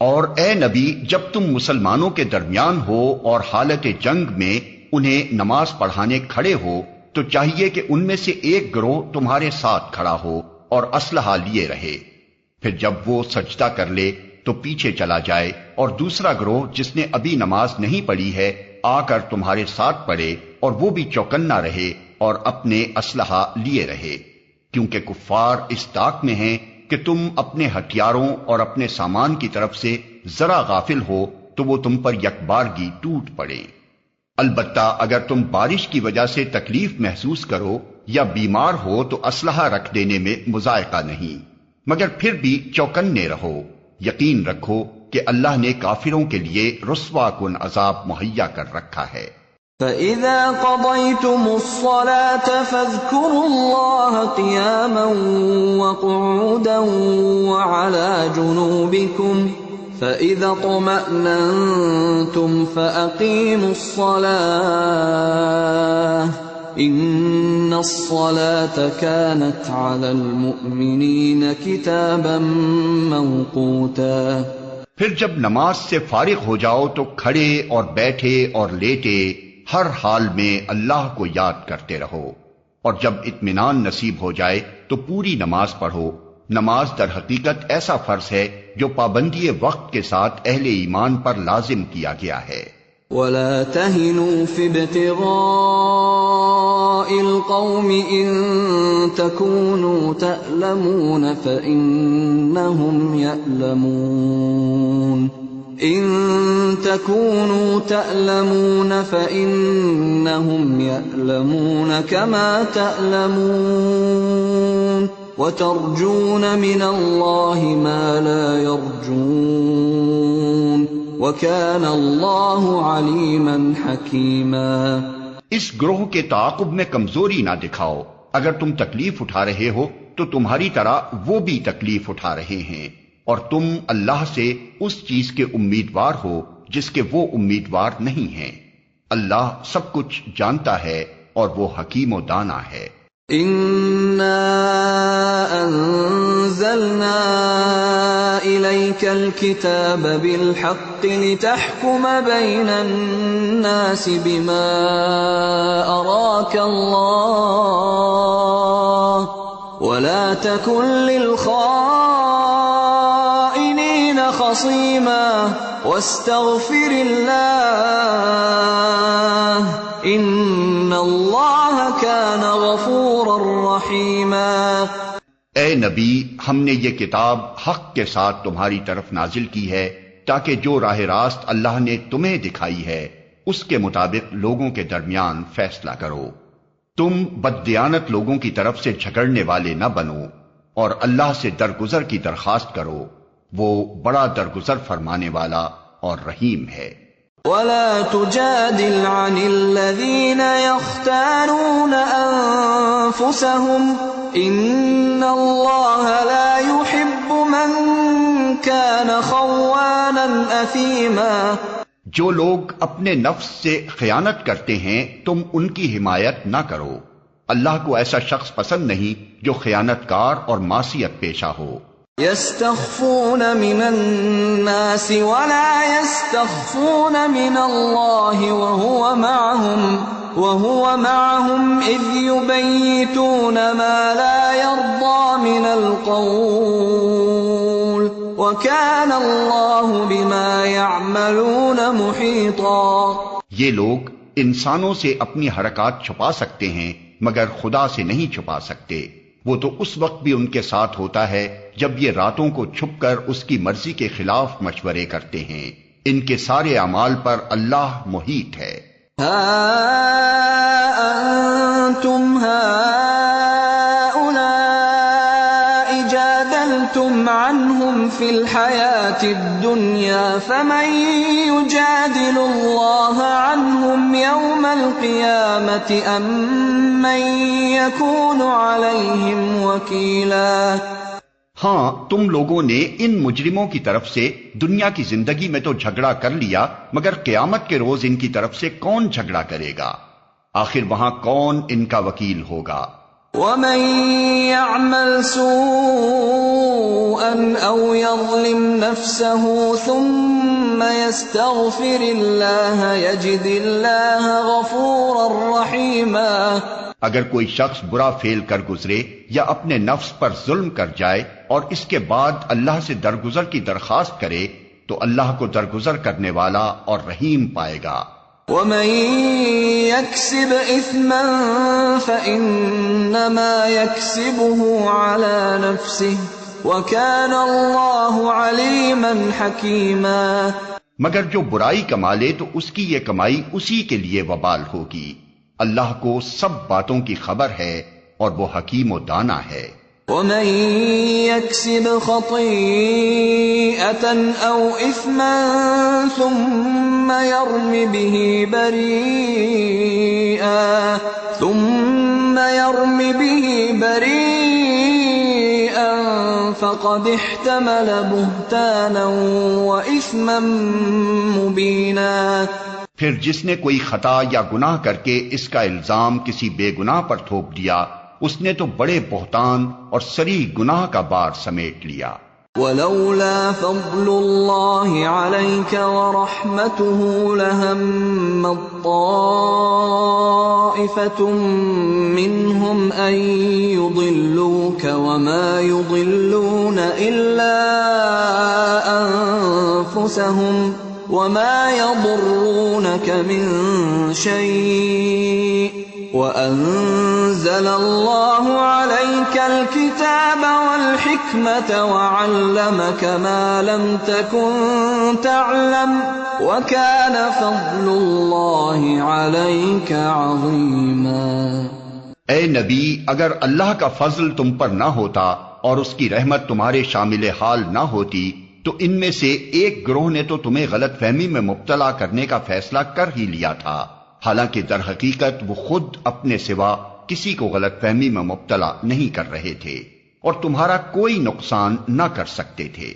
اور اے نبی، جب تم مسلمانوں کے درمیان ہو اور حالت جنگ میں انہیں نماز پڑھانے کھڑے ہو تو چاہیے کہ ان میں سے ایک گروہ تمہارے ساتھ کھڑا ہو اور اسلحہ لیے رہے، پھر جب وہ سجدہ کر لے تو پیچھے چلا جائے، اور دوسرا گروہ جس نے ابھی نماز نہیں پڑھی ہے آ کر تمہارے ساتھ پڑھے، اور وہ بھی چوکنا رہے اور اپنے اسلحہ لیے رہے، کیونکہ کفار اس طاق میں ہیں کہ تم اپنے ہتھیاروں اور اپنے سامان کی طرف سے ذرا غافل ہو تو وہ تم پر یکبارگی ٹوٹ پڑے۔ البتہ اگر تم بارش کی وجہ سے تکلیف محسوس کرو یا بیمار ہو تو اسلحہ رکھ دینے میں مذائقہ نہیں، مگر پھر بھی چوکنے رہو، یقین رکھو کہ اللہ نے کافروں کے لیے رسوا کن عذاب مہیا کر رکھا ہے۔ فَإِذَا قَضَيْتُمُ الصَّلَاةَ فَاذْكُرُوا اللَّهَ قِيَامًا وَقُعُودًا وَعَلَى جُنُوبِكُمْ فَإِذَا اطْمَأْنَنْتُمْ فَأَقِيمُوا الصَّلَاةَ إِنَّ الصَّلَاةَ كَانَتْ عَلَى الْمُؤْمِنِينَ كِتَابًا مَّوْقُوتًا۔ پھر جب نماز سے فارغ ہو جاؤ تو کھڑے اور بیٹھے اور لیٹے ہر حال میں اللہ کو یاد کرتے رہو، اور جب اطمینان نصیب ہو جائے تو پوری نماز پڑھو۔ نماز در حقیقت ایسا فرض ہے جو پابندی وقت کے ساتھ اہل ایمان پر لازم کیا گیا ہے۔ وَلَا تَهِنُوا فِي ابْتِغَاءِ الْقَوْمِ إِن تَكُونُوا تَأْلَمُونَ فَإِنَّهُمْ يَأْلَمُونَ إِن تَكُونُوا تَأْلَمُونَ فَإِنَّهُمْ يَأْلَمُونَ كَمَا تَأْلَمُونَ وَتَرْجُونَ مِنَ اللَّهِ مَا لَا يَرْجُونَ وَكَانَ اللَّهُ عَلِيمًا حَكِيمًا۔ اس گروہ کے تعاقب میں کمزوری نہ دکھاؤ، اگر تم تکلیف اٹھا رہے ہو تو تمہاری طرح وہ بھی تکلیف اٹھا رہے ہیں، اور تم اللہ سے اس چیز کے امیدوار ہو جس کے وہ امیدوار نہیں ہیں۔ اللہ سب کچھ جانتا ہے اور وہ حکیم و دانا ہے۔ إِنَّا أَنزَلْنَا إِلَيْكَ الْكِتَابَ بِالْحَقِّ لِتَحْكُمَ بَيْنَ النَّاسِ بِمَا أَرَاكَ اللَّهُ وَلَا تَكُنْ لِلْخَائِنِينَ خَصِيمًا وَاسْتَغْفِرِ اللَّهَ إِنَّ اللَّهَ كَانَ غَفُورًا رَّحِيمًا۔ اے نبی، ہم نے یہ کتاب حق کے ساتھ تمہاری طرف نازل کی ہے تاکہ جو راہ راست اللہ نے تمہیں دکھائی ہے اس کے مطابق لوگوں کے درمیان فیصلہ کرو۔ تم بددیانت لوگوں کی طرف سے جھگڑنے والے نہ بنو، اور اللہ سے درگزر کی درخواست کرو، وہ بڑا درگزر فرمانے والا اور رحیم ہے۔ ولا تجادل عن الذين يختانون أنفسهم إن الله لا يحب من كان خوانا أثيما۔ جو لوگ اپنے نفس سے خیانت کرتے ہیں تم ان کی حمایت نہ کرو، اللہ کو ایسا شخص پسند نہیں جو خیانت کار اور معصیت پیشہ ہو۔ يستخفون من الناس ولا يستخفون من الله وهو معهم إذ يبيتون ما لا يرضى من القول وكان الله بما يعملون محيطا۔ یہ لوگ انسانوں سے اپنی حرکات چھپا سکتے ہیں مگر خدا سے نہیں چھپا سکتے، وہ تو اس وقت بھی ان کے ساتھ ہوتا ہے جب یہ راتوں کو چھپ کر اس کی مرضی کے خلاف مشورے کرتے ہیں، ان کے سارے اعمال پر اللہ محیط ہے۔ ها أنتم هؤلاء جادلتم عنهم في الحياة الدنيا فمن يجادل الله عنهم يوم القيامة أم من يكون عليهم وكيلا۔ ہاں، تم لوگوں نے ان مجرموں کی طرف سے دنیا کی زندگی میں تو جھگڑا کر لیا، مگر قیامت کے روز ان کی طرف سے کون جھگڑا کرے گا؟ آخر وہاں کون ان کا وکیل ہوگا؟ ومن يعمل سوءا او يظلم نفسه ثم يستغفر الله يجد الله غفورا رحيما۔ اگر کوئی شخص برا فعل کر گزرے یا اپنے نفس پر ظلم کر جائے اور اس کے بعد اللہ سے درگزر کی درخواست کرے تو اللہ کو درگزر کرنے والا اور رحیم پائے گا۔ ومن يكسب اثما فانما يكسبه على نفسه وكان الله عليما حكيما۔ مگر جو برائی کما لے تو اس کی یہ کمائی اسی کے لیے وبال ہوگی، اللہ کو سب باتوں کی خبر ہے اور وہ حکیم و دانا ہے۔ ومن يكسب خطيئة أو إثما ثم يرم به بريئا فقد احتمل بهتانا وإثما مبينا۔ پھر جس نے کوئی خطا یا گناہ کر کے اس کا الزام کسی بے گناہ پر تھوپ دیا، اس نے تو بڑے بہتان اور صریح گناہ کا بار سمیٹ لیا۔ ولولا فضل الله عليك ورحمته لهم طائفة منهم أن يضلوك وما يضلون إلا أنفسهم وما يضرونك من شيء وأنزل الله عليك الكتاب والحكمة وعلمك ما لم تكن تعلم وكان فضل الله عليك عظيما۔ اے نبی، اگر اللہ کا فضل تم پر نہ ہوتا اور اس کی رحمت تمہارے شامل حال نہ ہوتی تو ان میں سے ایک گروہ نے تو تمہیں غلط فہمی میں مبتلا کرنے کا فیصلہ کر ہی لیا تھا، حالانکہ در حقیقت وہ خود اپنے سوا کسی کو غلط فہمی میں مبتلا نہیں کر رہے تھے اور تمہارا کوئی نقصان نہ کر سکتے تھے۔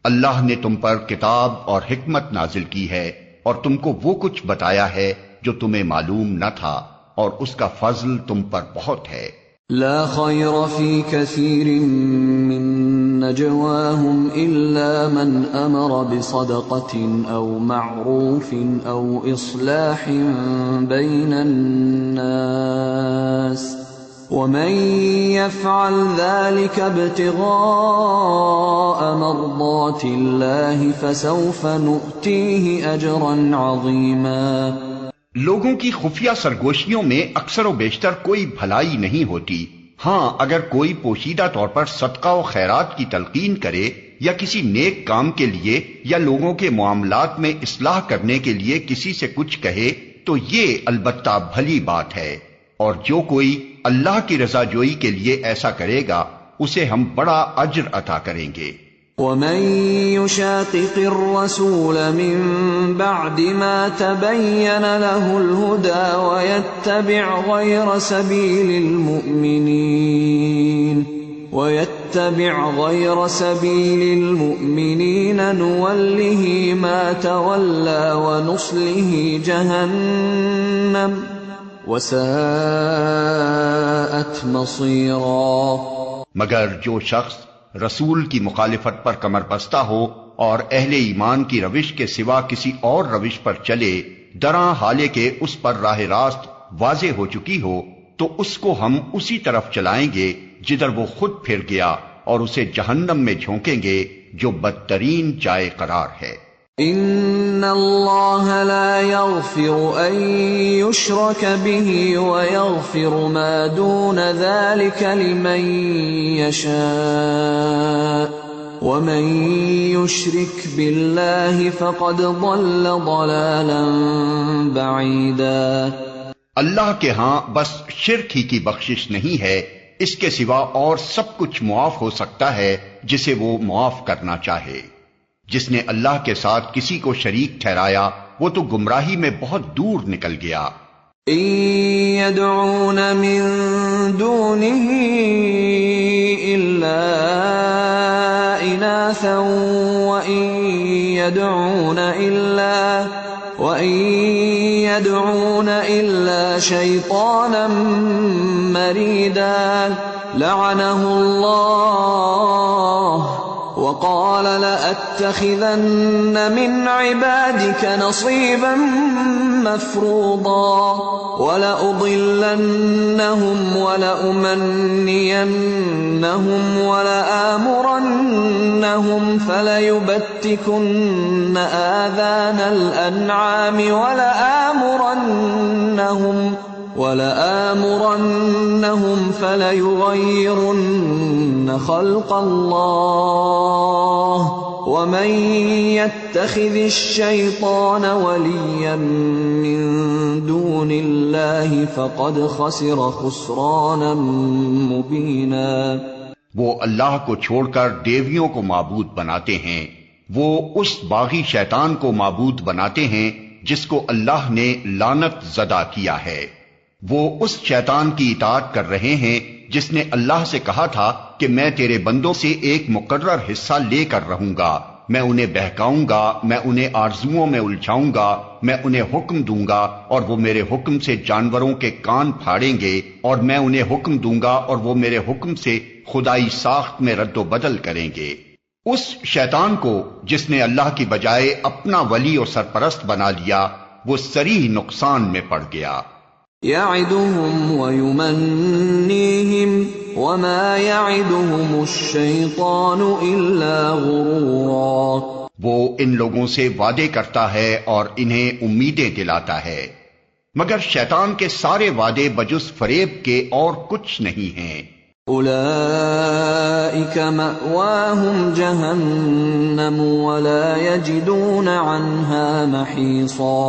اللہ نے تم پر کتاب اور حکمت نازل کی ہے اور تم کو وہ کچھ بتایا ہے جو تمہیں معلوم نہ تھا، اور اس کا فضل تم پر بہت ہے۔ لا خير في كثير من نجواهم إلا من أمر بصدقة أو معروف أو إصلاح بين الناس ومن يفعل ذلك ابتغاء مرضات الله فسوف نؤتيه أجرا عظيما۔ لوگوں کی خفیہ سرگوشیوں میں اکثر و بیشتر کوئی بھلائی نہیں ہوتی، ہاں اگر کوئی پوشیدہ طور پر صدقہ و خیرات کی تلقین کرے یا کسی نیک کام کے لیے یا لوگوں کے معاملات میں اصلاح کرنے کے لیے کسی سے کچھ کہے تو یہ البتہ بھلی بات ہے، اور جو کوئی اللہ کی رضا جوئی کے لیے ایسا کرے گا اسے ہم بڑا اجر عطا کریں گے۔ ومن يشاقق الرسول من بعد ما تبين له الهدى ويتبع غير سبيل المؤمنين نوله ما تولى ونصله جهنم وساءت مصيرا۔ مگر جو شخص رسول کی مخالفت پر کمر بستہ ہو اور اہل ایمان کی روش کے سوا کسی اور روش پر چلے، دراں حالے کہ اس پر راہ راست واضح ہو چکی ہو، تو اس کو ہم اسی طرف چلائیں گے جدھر وہ خود پھر گیا، اور اسے جہنم میں جھونکیں گے جو بدترین جائے قرار ہے۔ ان اللہ لا یغفر ان یشرک به ویغفر ما دون ذلك لمن یشاء ومن یشرک باللہ فقد ضل ضلالا بعیدا۔ اللہ کے ہاں بس شرک ہی کی بخشش نہیں ہے، اس کے سوا اور سب کچھ معاف ہو سکتا ہے جسے وہ معاف کرنا چاہے۔ جس نے اللہ کے ساتھ کسی کو شریک ٹھہرایا وہ تو گمراہی میں بہت دور نکل گیا۔ ان يدعون من دونه الا اناثا وان يدعون الا شيطانا مريدا لعنه الله وقال لأتخذن من عبادك نصيبا مفروضا ولأضلنهم ولأمنينهم ولآمرنهم فليبتكن آذان الأنعام ولآمرنهم فليغيرن خلق الله ومن يتخذ الشيطان وليا من دون الله فقد خسر خسرانا مبينا۔ وہ اللہ کو چھوڑ کر دیویوں کو معبود بناتے ہیں، وہ اس باغی شیطان کو معبود بناتے ہیں جس کو اللہ نے لعنت زدہ کیا ہے۔ وہ اس شیطان کی اطاعت کر رہے ہیں جس نے اللہ سے کہا تھا کہ میں تیرے بندوں سے ایک مقرر حصہ لے کر رہوں گا، میں انہیں بہکاؤں گا، میں انہیں آرزوؤں میں الجھاؤں گا، میں انہیں حکم دوں گا اور وہ میرے حکم سے جانوروں کے کان پھاڑیں گے، اور میں انہیں حکم دوں گا اور وہ میرے حکم سے خدائی ساخت میں رد و بدل کریں گے۔ اس شیطان کو جس نے اللہ کی بجائے اپنا ولی اور سرپرست بنا لیا، وہ صریح نقصان میں پڑ گیا۔ یعدہم ویمنیہم وما یعدہم الشیطان الا غرورا۔ وہ ان لوگوں سے وعدے کرتا ہے اور انہیں امیدیں دلاتا ہے، مگر شیطان کے سارے وعدے بجز فریب کے اور کچھ نہیں ہیں۔ اولئک مأواہم جہنم ولا یجدون عنہا محیصا۔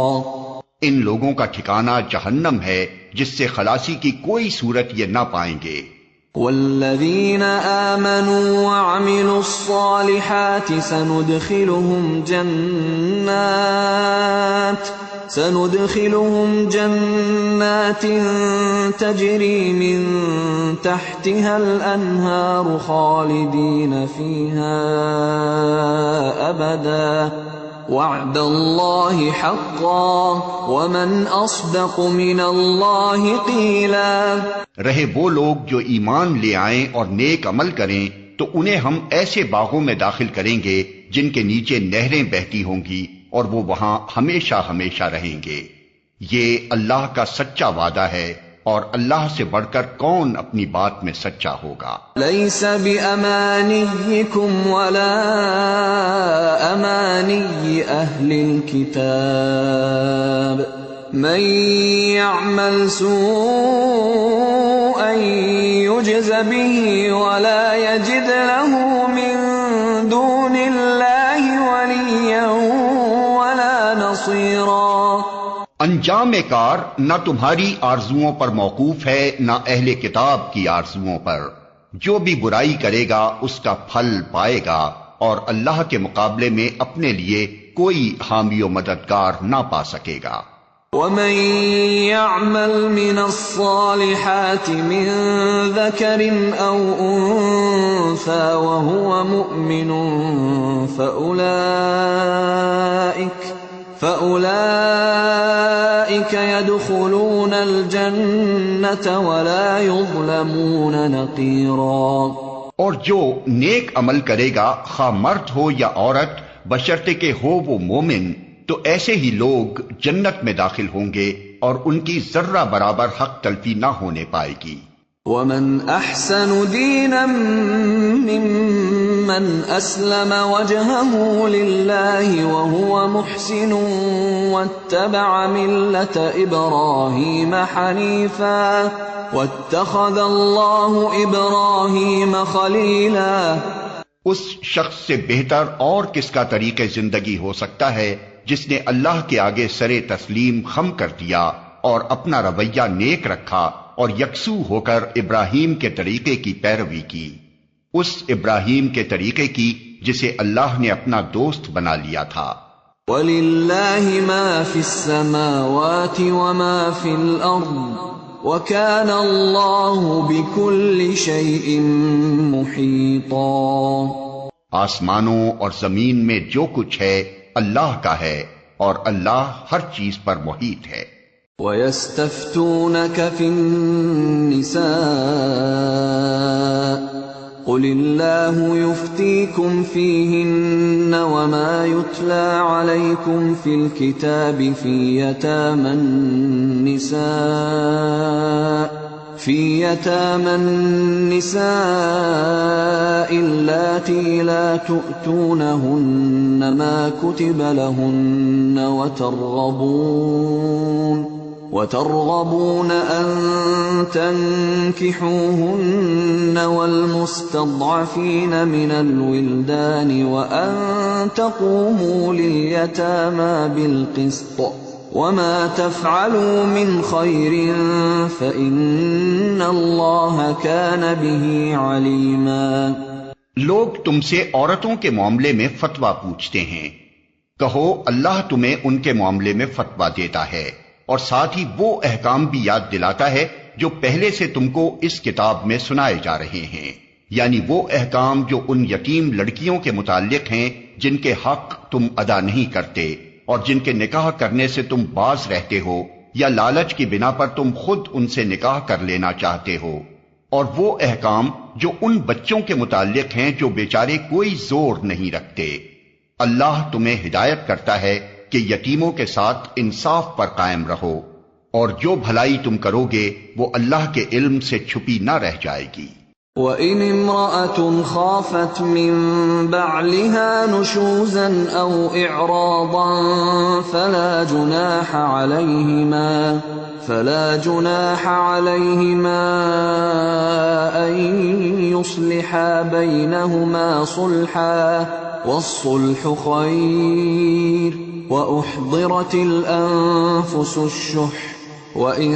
ان لوگوں کا ٹھکانہ جہنم ہے جس سے خلاصی کی کوئی صورت یہ نہ پائیں گے۔ والذین آمنوا وعملوا الصالحات سندخلهم جنات تجری من تحتها الانہار خالدین فیہا ابدا وعد اللہ حقا ومن اصدق من اللہ قیلا۔ رہے وہ لوگ جو ایمان لے آئیں اور نیک عمل کریں تو انہیں ہم ایسے باغوں میں داخل کریں گے جن کے نیچے نہریں بہتی ہوں گی اور وہ وہاں ہمیشہ ہمیشہ رہیں گے۔ یہ اللہ کا سچا وعدہ ہے اور اللہ سے بڑھ کر کون اپنی بات میں سچا ہوگا۔ لیس بأمانیکم ولا امانی اہل الكتاب من يعمل سوءا يجز به ولا يجد له من دون الله وليا ولا نصيرا۔ انجام کار نہ تمہاری آرزوؤں پر موقوف ہے نہ اہل کتاب کی آرزوؤں پر، جو بھی برائی کرے گا اس کا پھل پائے گا، اور اللہ کے مقابلے میں اپنے لیے کوئی حامی و مددگار نہ پا سکے گا۔ ومن يعمل من الصالحات من ذكر أو أنثى وهو مؤمن فأولئك يدخلون الجنة ولا يظلمون نقيرا۔ اور جو نیک عمل کرے گا، خواہ مرد ہو یا عورت، بشرطے کہ ہو وہ مومن، تو ایسے ہی لوگ جنت میں داخل ہوں گے اور ان کی ذرہ برابر حق تلفی نہ ہونے پائے گی۔ ومن احسن دینا ممن اسلم وجهه لله وهو محسن واتبع ملة ابراهيم حنيفا واتخذ الله ابراهيم خليلا۔ اس شخص سے بہتر اور کس کا طریق زندگی ہو سکتا ہے جس نے اللہ کے آگے سرے تسلیم خم کر دیا اور اپنا رویہ نیک رکھا اور یکسو ہو کر ابراہیم کے طریقے کی پیروی کی، اس ابراہیم کے طریقے کی جسے اللہ نے اپنا دوست بنا لیا تھا۔ وَلِلَّهِ مَا فِي السَّمَاوَاتِ وَمَا فِي الْأَرْضِ وَكَانَ اللَّهُ بِكُلِّ شَيْءٍ مُحِيطًا۔ آسمانوں اور زمین میں جو کچھ ہے اللہ کا ہے، اور اللہ ہر چیز پر محیط ہے۔ وَيَسْتَفْتُونَكَ فِي النِّسَاءِ قُلِ اللَّهُ يُفْتِيكُمْ فِيهِنَّ وَمَا يُتْلَى عَلَيْكُمْ فِي الْكِتَابِ فِي يَتَامَى النِّسَاءِ اللَّاتِي لَا تُؤْتُونَهُنَّ مَا كُتِبَ لَهُنَّ وترغبون أن تنكحوهن والمستضعفين من الولدان وأن تقوموا لليتامى بالقسط وما تفعلوا من خير فإن الله كان به عليما۔ لوگ تم سے عورتوں کے معاملے میں فتویٰ پوچھتے ہیں، کہو اللہ تمہیں ان کے معاملے میں فتویٰ دیتا ہے، اور ساتھ ہی وہ احکام بھی یاد دلاتا ہے جو پہلے سے تم کو اس کتاب میں سنائے جا رہے ہیں، یعنی وہ احکام جو ان یتیم لڑکیوں کے متعلق ہیں جن کے حق تم ادا نہیں کرتے اور جن کے نکاح کرنے سے تم باز رہتے ہو، یا لالچ کی بنا پر تم خود ان سے نکاح کر لینا چاہتے ہو، اور وہ احکام جو ان بچوں کے متعلق ہیں جو بیچارے کوئی زور نہیں رکھتے۔ اللہ تمہیں ہدایت کرتا ہے کہ یتیموں کے ساتھ انصاف پر قائم رہو، اور جو بھلائی تم کرو گے وہ اللہ کے علم سے چھپی نہ رہ جائے گی۔ وَإِنِ امْرَأَةٌ خَافَتْ مِن بَعْلِهَا نُشُوزًا أَوْ إِعْرَاضًا فَلَا جُنَاحَ عَلَيْهِمَا أَن يُصْلِحَا بَيْنَهُمَا صُلْحًا وَالصُّلْحُ خَيْرٌ وَأُحْضِرَتِ الْأَنفُسُ الشُّحَّ وَإِن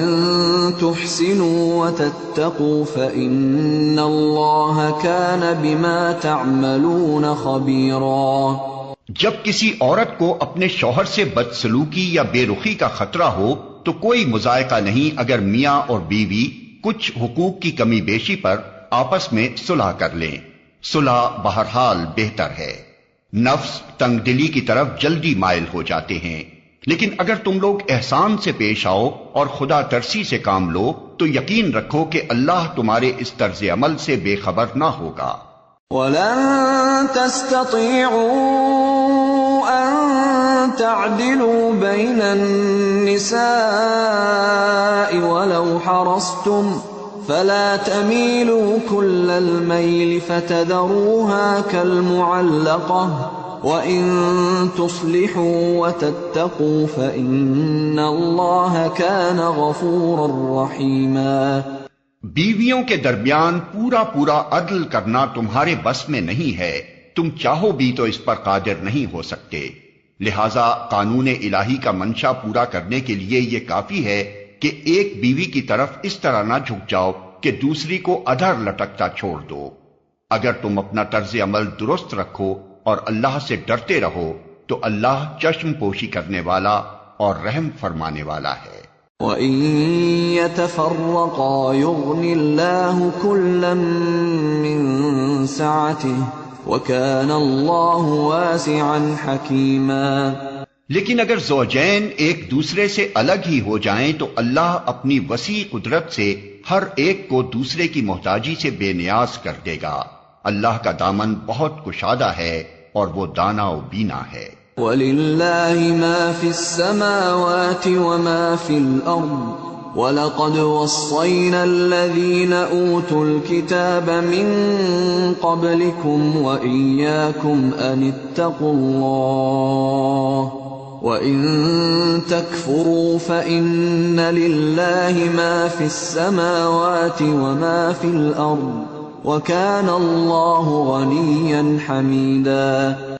تُحْسِنُوا وَتَتَّقُوا فَإِنَّ اللَّهَ كَانَ بِمَا تَعْمَلُونَ خَبِيرًا۔ جب کسی عورت کو اپنے شوہر سے بدسلوکی یا بے رخی کا خطرہ ہو تو کوئی مذائقہ نہیں اگر میاں اور بیوی کچھ حقوق کی کمی بیشی پر آپس میں صلح کر لیں۔ صلح بہرحال بہتر ہے۔ نفس تنگ دلی کی طرف جلدی مائل ہو جاتے ہیں، لیکن اگر تم لوگ احسان سے پیش آؤ اور خدا ترسی سے کام لو تو یقین رکھو کہ اللہ تمہارے اس طرز عمل سے بے خبر نہ ہوگا۔ وَلَن تَسْتَطِيعُوا أَن تَعْدِلُوا بَيْنَ النِّسَاءِ وَلَوْ حَرَصْتُمْ فَلَا تَمِيلُوا كُلَّ الْمَيْلِ فَتَذَرُوهَا كَالْمُعَلَّقَةِ وَإِن تُصْلِحُوا وَتَتَّقُوا فَإِنَّ اللَّهَ كَانَ غَفُورًا رَحِيمًا۔ بیویوں کے درمیان پورا عدل کرنا تمہارے بس میں نہیں ہے، تم چاہو بھی تو اس پر قادر نہیں ہو سکتے، لہذا قانون الہی کا منشا پورا کرنے کے لیے یہ کافی ہے کہ ایک بیوی کی طرف اس طرح نہ جھک جاؤ کہ دوسری کو ادھر لٹکتا چھوڑ دو۔ اگر تم اپنا طرز عمل درست رکھو اور اللہ سے ڈرتے رہو تو اللہ چشم پوشی کرنے والا اور رحم فرمانے والا ہے۔ وَإِن يَتَفَرَّقَا يُغْنِ اللَّهُ كُلًّا مِّن سَعَتِهِ وَكَانَ اللَّهُ وَاسِعًا حَكِيمًا۔ لیکن اگر زوجین ایک دوسرے سے الگ ہی ہو جائیں تو اللہ اپنی وسیع قدرت سے ہر ایک کو دوسرے کی محتاجی سے بے نیاز کر دے گا۔ اللہ کا دامن بہت کشادہ ہے اور وہ دانا و بینا ہے۔ وَلِلَّهِ مَا فِي السَّمَاوَاتِ وَمَا فِي الْأَرْضِ وَلَقَدْ وَصَّيْنَا الَّذِينَ أُوتُوا الْكِتَابَ مِن قَبْلِكُمْ وَإِيَّاكُمْ أَنِ اتَّقُوا اللَّهَ وَإِن تَكْفُرُوا فَإِنَّ لِلَّهِ مَا فِي السَّمَاوَاتِ وَمَا فِي الْأَرْضِ وَكَانَ اللَّهُ غَنِيًّا حَمِيدًا۔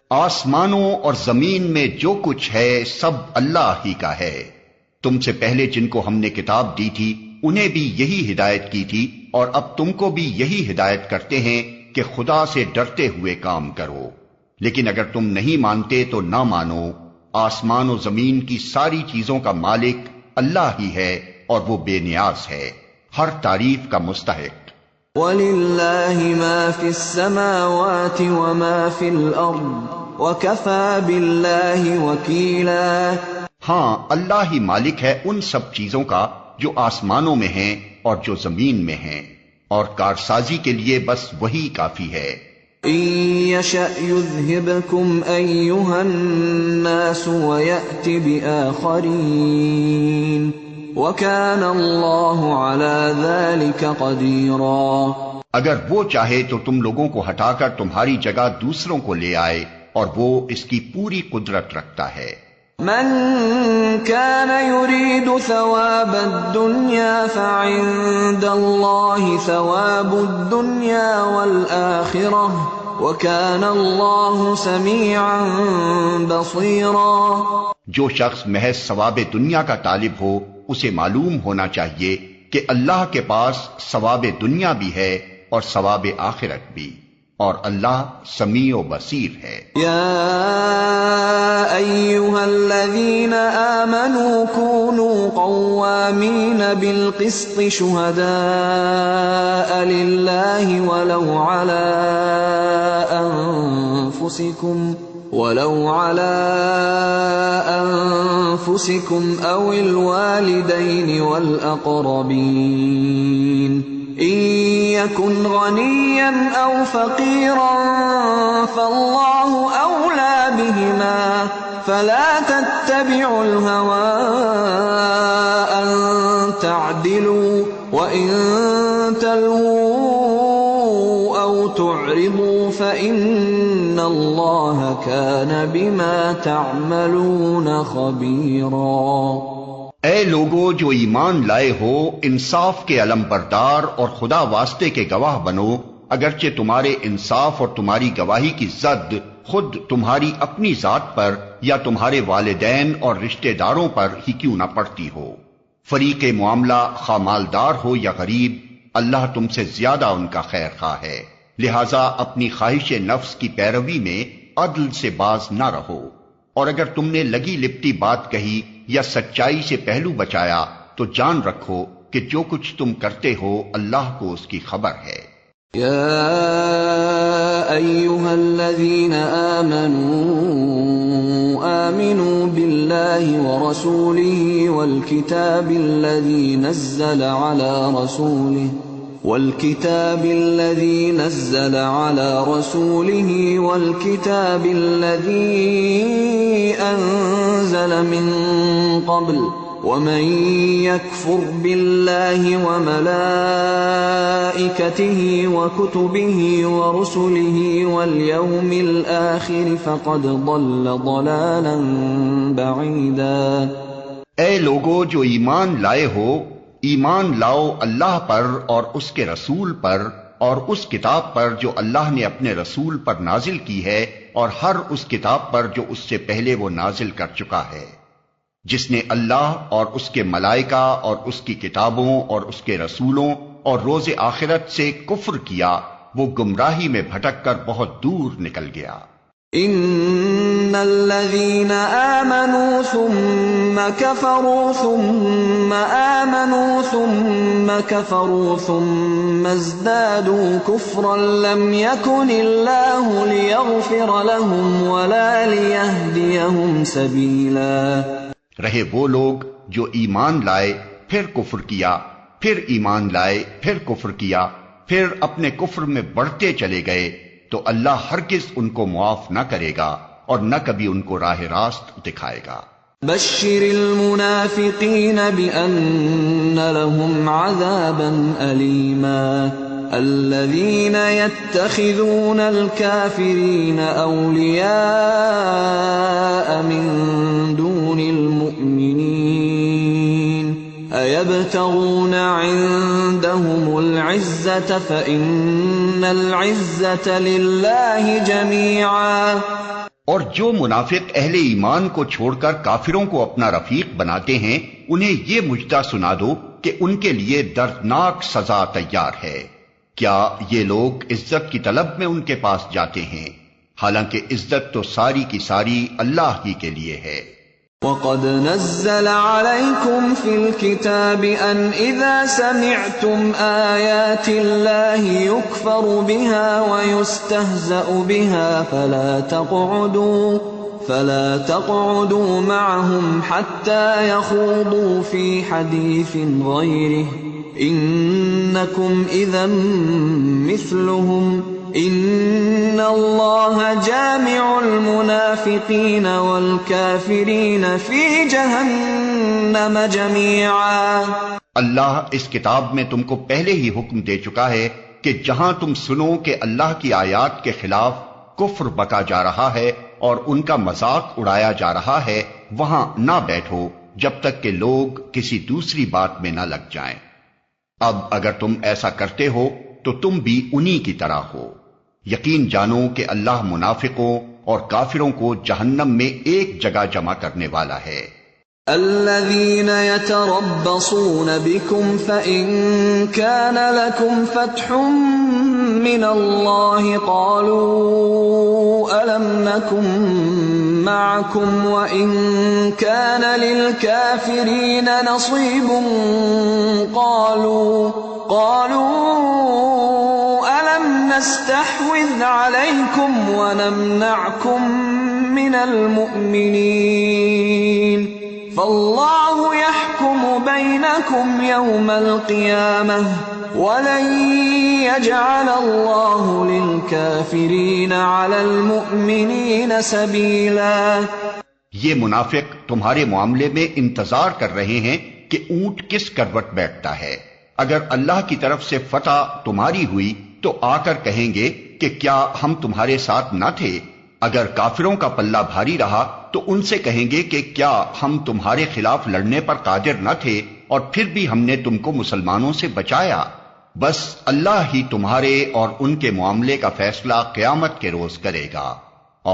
آسمانوں اور زمین میں جو کچھ ہے سب اللہ ہی کا ہے۔ تم سے پہلے جن کو ہم نے کتاب دی تھی انہیں بھی یہی ہدایت کی تھی، اور اب تم کو بھی یہی ہدایت کرتے ہیں کہ خدا سے ڈرتے ہوئے کام کرو۔ لیکن اگر تم نہیں مانتے تو نہ مانو، آسمان و زمین کی ساری چیزوں کا مالک اللہ ہی ہے اور وہ بے نیاز ہے، ہر تعریف کا مستحق۔ وَلِلَّهِ مَا فِي السَّمَاوَاتِ وَمَا فِي الْأَرْضِ وَكَفَى بِاللَّهِ وَكِيلًا۔ ہاں، اللہ ہی مالک ہے ان سب چیزوں کا جو آسمانوں میں ہیں اور جو زمین میں ہیں، اور کارسازی کے لیے بس وہی کافی ہے۔ إِن يَشَأْ يُذْهِبْكُمْ أَيُّهَا النَّاسُ وَيَأْتِ بِآخَرِينَ وَكَانَ اللَّهُ عَلَى ذَلِكَ قَدِيرًا۔ اگر وہ چاہے تو تم لوگوں کو ہٹا کر تمہاری جگہ دوسروں کو لے آئے، اور وہ اس کی پوری قدرت رکھتا ہے۔ من كان يريد ثواب الدنيا فعند الله ثواب الدنيا والآخرة وكان الله سميعا بصيرا۔ جو شخص محض ثواب دنیا کا طالب ہو اسے معلوم ہونا چاہیے کہ اللہ کے پاس ثواب دنیا بھی ہے اور ثواب آخرت بھی، اور اللہ سمیع و بصیر ہے۔ یا ایھا الذین آمنوا كونوا قوامین بالقسط شہداء للہ ولو على أنفسكم أو الوالدين والأقربين إن يكن غنيا أو فقيرا فالله أولى بهما فلا تتبعوا الهوى أن تعدلوا وإن تلووا أو تعرضوا فإن الله كان بما تعملون خبيرا۔ اے لوگو جو ایمان لائے ہو، انصاف کے علم بردار اور خدا واسطے کے گواہ بنو، اگرچہ تمہارے انصاف اور تمہاری گواہی کی زد خود تمہاری اپنی ذات پر یا تمہارے والدین اور رشتہ داروں پر ہی کیوں نہ پڑتی ہو۔ فریق معاملہ خواہ مالدار ہو یا غریب، اللہ تم سے زیادہ ان کا خیر خواہ ہے، لہذا اپنی خواہش نفس کی پیروی میں عدل سے باز نہ رہو، اور اگر تم نے لگی لپٹی بات کہی یا سچائی سے پہلو بچایا تو جان رکھو کہ جو کچھ تم کرتے ہو اللہ کو اس کی خبر ہے۔ یا ایھا الذین آمنوا باللہ ورسولہ والکتاب الذی نزل على رسوله والكتاب الذي أنزل من قبل ومن يكفر بالله وملائكته وكتبه ورسله واليوم الآخر فقد ضل ضلالا بعيدا۔ اے لوگو جو ایمان لائے ہو، ایمان لاؤ اللہ پر اور اس کے رسول پر اور اس کتاب پر جو اللہ نے اپنے رسول پر نازل کی ہے، اور ہر اس کتاب پر جو اس سے پہلے وہ نازل کر چکا ہے، جس نے اللہ اور اس کے ملائکہ اور اس کی کتابوں اور اس کے رسولوں اور روز آخرت سے کفر کیا وہ گمراہی میں بھٹک کر بہت دور نکل گیا۔ ان الذين آمنوا ثم كفروا ثم آمنوا ثم كفروا ثم ازدادوا كفرا لم يكن الله ليغفر لهم ولا ليهديهم سبيلا۔ رہے وہ لوگ جو ایمان لائے پھر کفر کیا، پھر ایمان لائے پھر کفر کیا، پھر اپنے کفر میں بڑھتے چلے گئے، تو اللہ ہرگز ان کو معاف نہ کرے گا اور نہ کبھی ان کو راہ راست دکھائے گا۔ بشر المنافقین بأن لهم عذابا ألیما الذین يتخذون الكافرین اولیاء من دون المؤمنین ایبتغون عندهم العزة فإن العزة للہ جمیعا۔ اور جو منافق اہل ایمان کو چھوڑ کر کافروں کو اپنا رفیق بناتے ہیں انہیں یہ مجدہ سنا دو کہ ان کے لیے دردناک سزا تیار ہے۔ کیا یہ لوگ عزت کی طلب میں ان کے پاس جاتے ہیں؟ حالانکہ عزت تو ساری کی ساری اللہ ہی کے لیے ہے۔ وَقَدْ نَزَّلَ عَلَيْكُمْ فِي الْكِتَابِ أَنْ إِذَا سَمِعْتُمْ آيَاتِ اللَّهِ يُكْفَرُ بِهَا وَيُسْتَهْزَأُ بِهَا فَلَا تَقْعُدُوا مَعَهُمْ حَتَّى يَخُوضُوا فِي حَدِيثٍ غَيْرِهِ إِنَّكُمْ إِذًا مِثْلُهُمْ ان اللہ جامع المنافقین والکافرین فی جہنم جمیعا۔ اللہ اس کتاب میں تم کو پہلے ہی حکم دے چکا ہے کہ جہاں تم سنو کہ اللہ کی آیات کے خلاف کفر بکا جا رہا ہے اور ان کا مذاق اڑایا جا رہا ہے وہاں نہ بیٹھو جب تک کہ لوگ کسی دوسری بات میں نہ لگ جائیں۔ اب اگر تم ایسا کرتے ہو تو تم بھی انہی کی طرح ہو۔ یقین جانو کہ اللہ منافقوں اور کافروں کو جہنم میں ایک جگہ جمع کرنے والا ہے۔ الذين يتربصون بكم فإن كان لكم فتح من الله قالوا ألم نكن معكم وإن كان للكافرين نصيب قالوا ألم نستحوذ عليكم ونمنعكم من المؤمنين فالله يحكم بينكم يوم القيامة ولن يجعل الله للكافرين على المؤمنين سبيلا۔ یہ منافق تمہارے معاملے میں انتظار کر رہے ہیں کہ اونٹ کس کروٹ بیٹھتا ہے۔ اگر اللہ کی طرف سے فتح تمہاری ہوئی تو آ کر کہیں گے کہ کیا ہم تمہارے ساتھ نہ تھے؟ اگر کافروں کا پلہ بھاری رہا تو ان سے کہیں گے کہ کیا ہم تمہارے خلاف لڑنے پر قادر نہ تھے اور پھر بھی ہم نے تم کو مسلمانوں سے بچایا۔ بس اللہ ہی تمہارے اور ان کے معاملے کا فیصلہ قیامت کے روز کرے گا،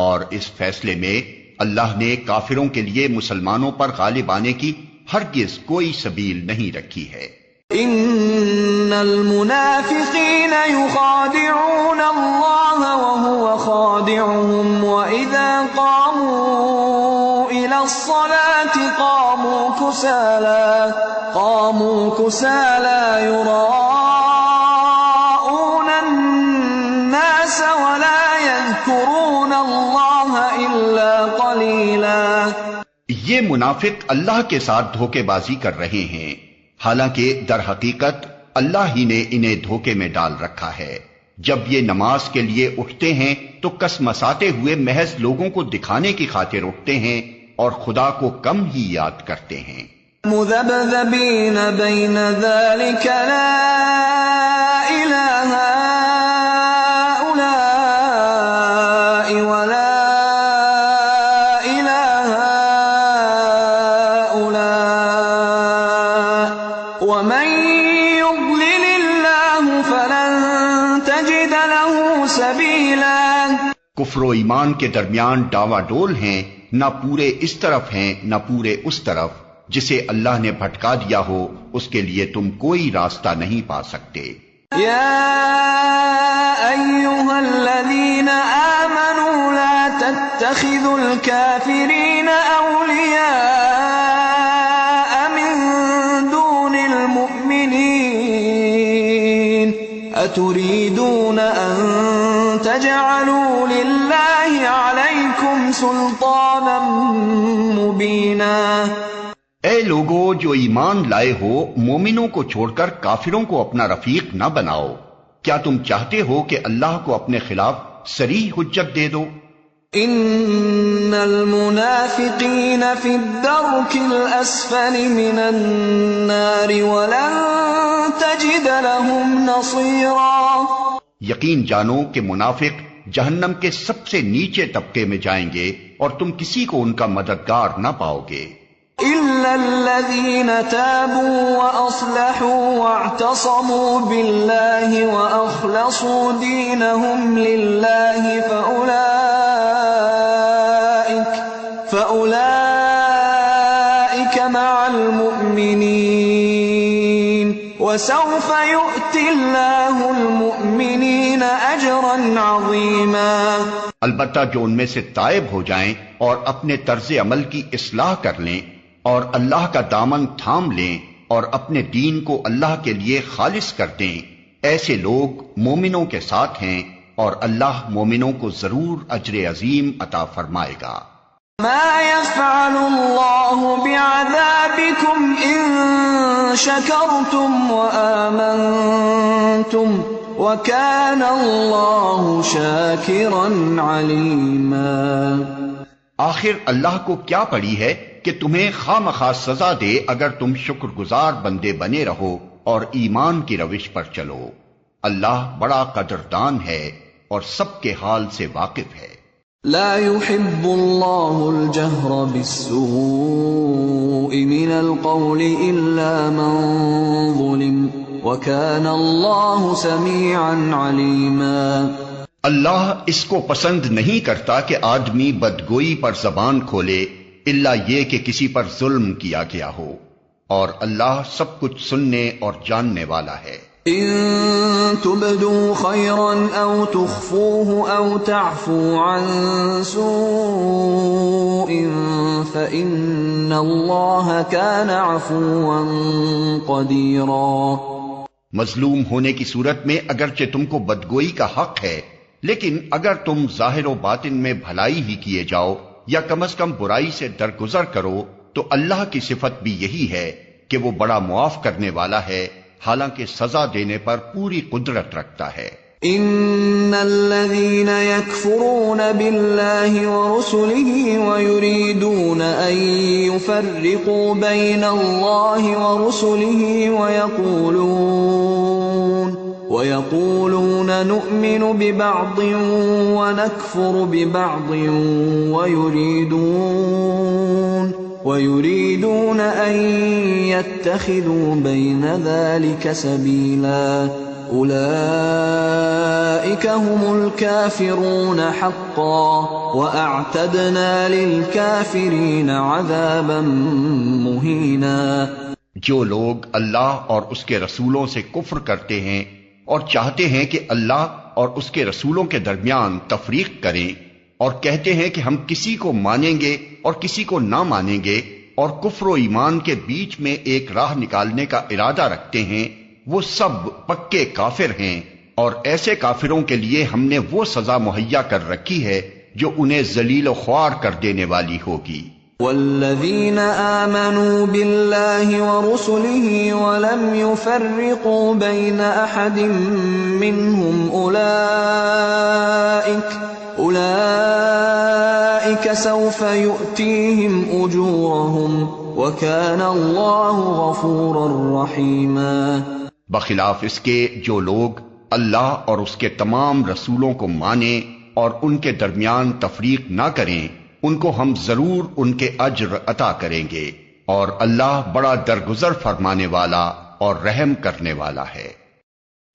اور اس فیصلے میں اللہ نے کافروں کے لیے مسلمانوں پر غالب آنے کی ہرگز کوئی سبیل نہیں رکھی ہے۔ ان المنافقین یخادعون اللہ وهو خادعهم واذا قاموا الى الصلاة قاموا كسالى يراءون الناس ولا يذكرون اللہ الا قلیلا۔ یہ منافق اللہ کے ساتھ دھوکے بازی کر رہے ہیں، حالانکہ در حقیقت اللہ ہی نے انہیں دھوکے میں ڈال رکھا ہے۔ جب یہ نماز کے لیے اٹھتے ہیں تو کسمساتے ہوئے محض لوگوں کو دکھانے کی خاطر اٹھتے ہیں اور خدا کو کم ہی یاد کرتے ہیں۔ مذبذبین بین ذلک لا الہ ہؤلاء ولا الہ ہؤلاء ومن يضلل اللہ فلن تجد له سبیلا۔ کفر و ایمان کے درمیان ڈاوا ڈول ہیں، نہ پورے اس طرف ہیں نہ پورے اس طرف، جسے اللہ نے بھٹکا دیا ہو اس کے لیے تم کوئی راستہ نہیں پا سکتے۔ يا أيها الذين آمنوا لا تتخذوا الكافرين أولياء من دون المؤمنين أتريدون أن تجعلوا لله عليكم سلطانا مبينا۔ اے لوگو جو ایمان لائے ہو، مومنوں کو چھوڑ کر کافروں کو اپنا رفیق نہ بناؤ۔ کیا تم چاہتے ہو کہ اللہ کو اپنے خلاف صریح حجت دے دو؟ ان المنافقین فی الدرک الاسفل من النار ولن تجد لهم نصیرا۔ یقین جانو کہ منافق جہنم کے سب سے نیچے طبقے میں جائیں گے اور تم کسی کو ان کا مددگار نہ پاؤ گے۔ إلا الذين تابوا وأصلحوا واعتصموا بالله وأخلصوا دينهم لله فأولئك مع المؤمنين وسوف يؤتي الله المؤمنين أجرا عظيما۔ البتہ جو ان میں سے تائب ہو جائیں اور اپنے طرز عمل کی اصلاح کر لیں اور اللہ کا دامن تھام لیں اور اپنے دین کو اللہ کے لیے خالص کر دیں، ایسے لوگ مومنوں کے ساتھ ہیں اور اللہ مومنوں کو ضرور اجر عظیم عطا فرمائے گا۔ ما يفعل الله بعذابكم إن شكرتم وآمنتم وكان الله شاكرا عليما۔ آخر اللہ کو کیا پڑی ہے کہ تمہیں خواہ مخواہ سزا دے اگر تم شکر گزار بندے بنے رہو اور ایمان کی روش پر چلو۔ اللہ بڑا قدردان ہے اور سب کے حال سے واقف ہے۔ لا يحب الله الجهر بالسوء من القول إلا من ظلم وكان الله سميعا عليما۔ اللہ اس کو پسند نہیں کرتا کہ آدمی بدگوئی پر زبان کھولے الا یہ کہ کسی پر ظلم کیا گیا ہو، اور اللہ سب کچھ سننے اور جاننے والا ہے۔ إن تبدوا خيرا أو تخفوه أو تعفوا عن سوء فإن الله كان عفوا قديرا۔ مظلوم ہونے کی صورت میں اگرچہ تم کو بدگوئی کا حق ہے، لیکن اگر تم ظاہر و باطن میں بھلائی ہی کیے جاؤ یا کم از کم برائی سے درگزر کرو تو اللہ کی صفت بھی یہی ہے کہ وہ بڑا معاف کرنے والا ہے، حالانکہ سزا دینے پر پوری قدرت رکھتا ہے۔ ان الذين يكفرون بالله ورسله ويريدون ان يفرقوا بين الله ورسله ويقولون نؤمن ببعض ونكفر ببعض ويريدون أن يتخذوا بين ذلك سبيلا أولئك هم الكافرون حقا وأعتدنا للكافرين عذابا مهينا۔ جو لوگ اللہ اور اس کے رسولوں سے کفر کرتے ہیں اور چاہتے ہیں کہ اللہ اور اس کے رسولوں کے درمیان تفریق کریں اور کہتے ہیں کہ ہم کسی کو مانیں گے اور کسی کو نہ مانیں گے اور کفر و ایمان کے بیچ میں ایک راہ نکالنے کا ارادہ رکھتے ہیں، وہ سب پکے کافر ہیں، اور ایسے کافروں کے لیے ہم نے وہ سزا مہیا کر رکھی ہے جو انہیں ذلیل و خوار کر دینے والی ہوگی۔ والذین آمنوا باللہ ورسلہ ولم يفرقوا بین احد منہم اولئک سوف یؤتیہم اجورہم وکان اللہ غفورا رحیما۔ بخلاف اس کے جو لوگ اللہ اور اس کے تمام رسولوں کو مانیں اور ان کے درمیان تفریق نہ کریں، ان کو ہم ضرور ان کے اجر عطا کریں گے، اور اللہ بڑا درگزر فرمانے والا اور رحم کرنے والا ہے۔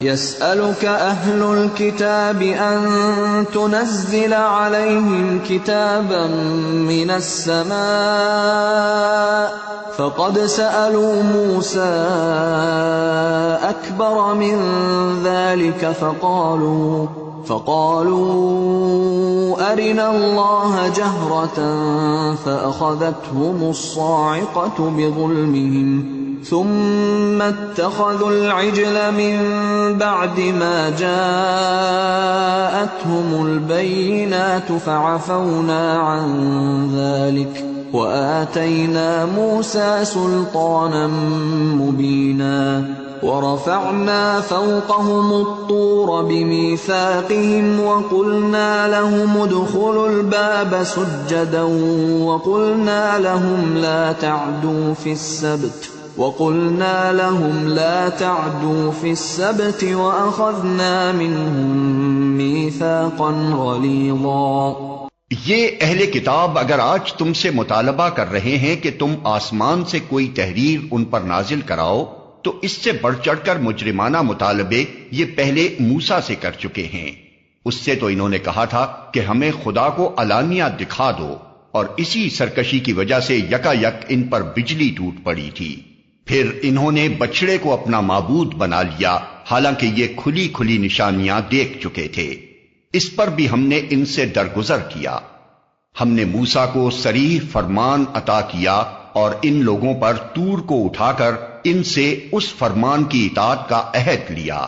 يسألك أهل الكتاب أن تنزل عليهم كتابا من السماء فقد سألوا موسى أكبر من ذلك فقالوا أرنا الله جهرة فأخذتهم الصاعقة بظلمهم ثم اتخذوا العجل من بعد ما جاءتهم البينات فعفونا عن ذلك وآتينا موسى سلطانا مبينا ورفعنا فوقهم الطور بميثاقهم وقلنا لهم ادخلوا الباب سجدا وقلنا لهم لا تعدوا في السبت وأخذنا منهم ميثاقا غليظا. یہ اہل کتاب اگر آج تم سے مطالبہ کر رہے ہیں کہ تم آسمان سے کوئی تحریر ان پر نازل کراؤ تو اس سے بڑھ چڑھ کر مجرمانہ مطالبے یہ پہلے موسیٰ سے کر چکے ہیں. اس سے تو انہوں نے کہا تھا کہ ہمیں خدا کو علانیہ دکھا دو، اور اسی سرکشی کی وجہ سے یکا یک ان پر بجلی ٹوٹ پڑی تھی. پھر انہوں نے بچڑے کو اپنا معبود بنا لیا، حالانکہ یہ کھلی کھلی نشانیاں دیکھ چکے تھے. اس پر بھی ہم نے ان سے درگزر کیا. ہم نے موسیٰ کو صریح فرمان عطا کیا اور ان لوگوں پر طور کو اٹھا کر ان سے اس فرمان کی اطاعت کا عہد لیا.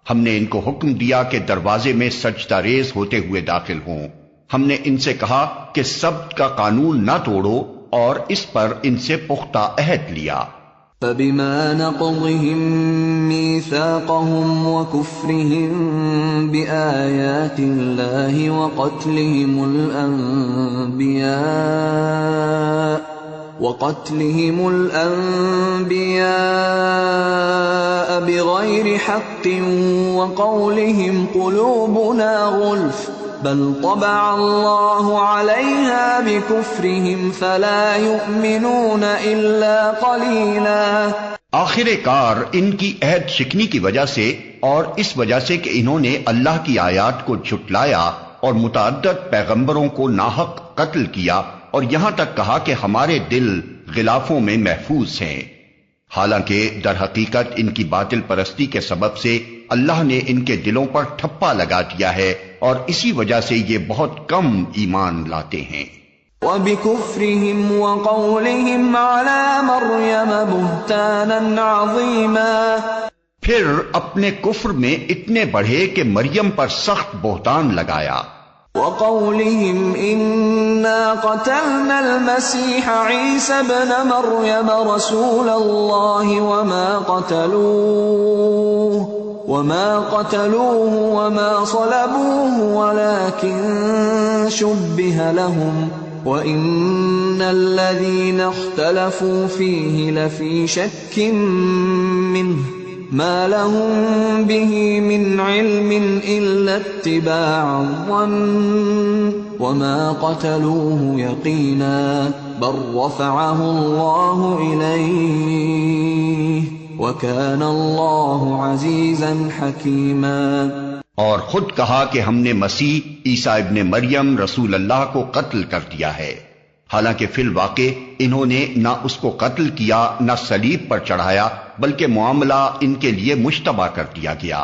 ہم نے ان کو حکم دیا کہ دروازے میں سجدہ ریز ہوتے ہوئے داخل ہوں. ہم نے ان سے کہا کہ سبت کا قانون نہ توڑو اور اس پر ان سے پختہ عہد لیا. فبما نقضهم ميثاقهم وكفرهم بآيات الله وقتلهم الأنبياء بغير حق وقولهم قلوبنا غلف بل طبع الله عليها بكفرهم فلا يؤمنون إلا قليلا. آخر کار ان کی عہد شکنی کی وجہ سے اور اس وجہ سے کہ انہوں نے اللہ کی آیات کو جھٹلایا اور متعدد پیغمبروں کو ناحق قتل کیا اور یہاں تک کہا کہ ہمارے دل غلافوں میں محفوظ ہیں، حالانکہ در حقیقت ان کی باطل پرستی کے سبب سے اللہ نے ان کے دلوں پر ٹھپا لگا دیا ہے اور اسی وجہ سے یہ بہت کم ایمان لاتے ہیں. وَبِكُفْرِهِمْ وَقَوْلِهِمْ عَلَى مَرْيَمَ بُهْتَانًا عَظِيمًا. پھر اپنے کفر میں اتنے بڑھے کہ مریم پر سخت بہتان لگایا. وَقَوْلِهِمْ إِنَّا قَتَلْنَا الْمَسِيحَ عِيسَى ابْنَ مَرْيَمَ رَسُولَ اللَّهِ وَمَا قَتَلُوهُ وَمَا صَلَبُوهُ وَلَكِنْ شُبِّهَ لَهُمْ وَإِنَّ الَّذِينَ اخْتَلَفُوا فِيهِ لَفِي شَكٍّ مِّنْهُ مَا لَهُم بِهِ مِنْ عِلْمٍ إِلَّا اتِّبَاعَ الظَّنِّ وَمَا قَتَلُوهُ يَقِينًا بَلْ رَفَعَهُ اللَّهُ إِلَيْهِ وَكَانَ اللَّهُ عَزِيزًا حَكِيمًا. اور خود کہا کہ ہم نے مسیح عیسیٰ ابن مریم رسول اللہ کو قتل کر دیا ہے، حالانکہ فی الواقع انہوں نے نہ اس کو قتل کیا نہ صلیب پر چڑھایا، بلکہ معاملہ ان کے لیے مشتبہ کر دیا گیا.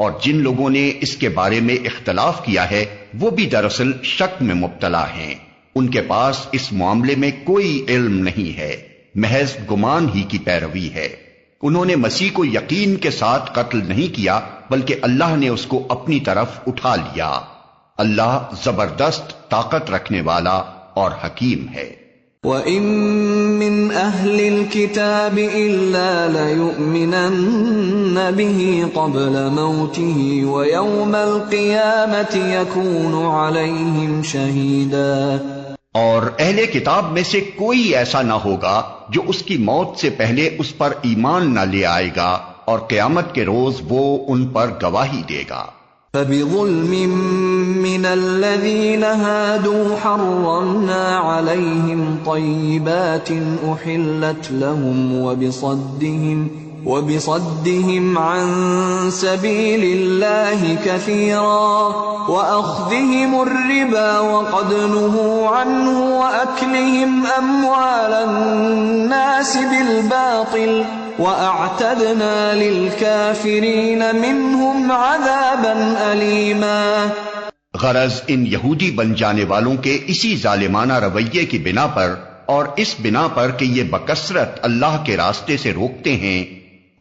اور جن لوگوں نے اس کے بارے میں اختلاف کیا ہے وہ بھی دراصل شک میں مبتلا ہیں. ان کے پاس اس معاملے میں کوئی علم نہیں ہے، محض گمان ہی کی پیروی ہے. انہوں نے مسیح کو یقین کے ساتھ قتل نہیں کیا بلکہ اللہ نے اس کو اپنی طرف اٹھا لیا. اللہ زبردست طاقت رکھنے والا اور حکیم ہے. وَإِن مِّنْ أَهْلِ الْكِتَابِ إِلَّا لَيُؤْمِنَنَّ بِهِ قَبْلَ مَوْتِهِ وَيَوْمَ الْقِيَامَةِ يَكُونُ عَلَيْهِمْ شَهِيدًا. اور اہل کتاب میں سے کوئی ایسا نہ ہوگا جو اس کی موت سے پہلے اس پر ایمان نہ لے آئے گا اور قیامت کے روز وہ ان پر گواہی دے گا. فَبِظُلْمٍ مِّنَ الَّذِينَ هَادُوا حَرَّمْنَا عَلَيْهِمْ طَيِّبَاتٍ أُحِلَّتْ لَهُمْ وبصدهم عن سبيل الله كثيرا وأخذهم الربا وقد نهوا عنه وأكلهم أموال الناس بالباطل وأعتدنا للكافرين منهم عذابا أليما۔ غرض ان یہودی بن جانے والوں کے اسی ظالمانہ رویے کی بنا پر اور اس بنا پر کہ یہ بکثرت اللہ کے راستے سے روکتے ہیں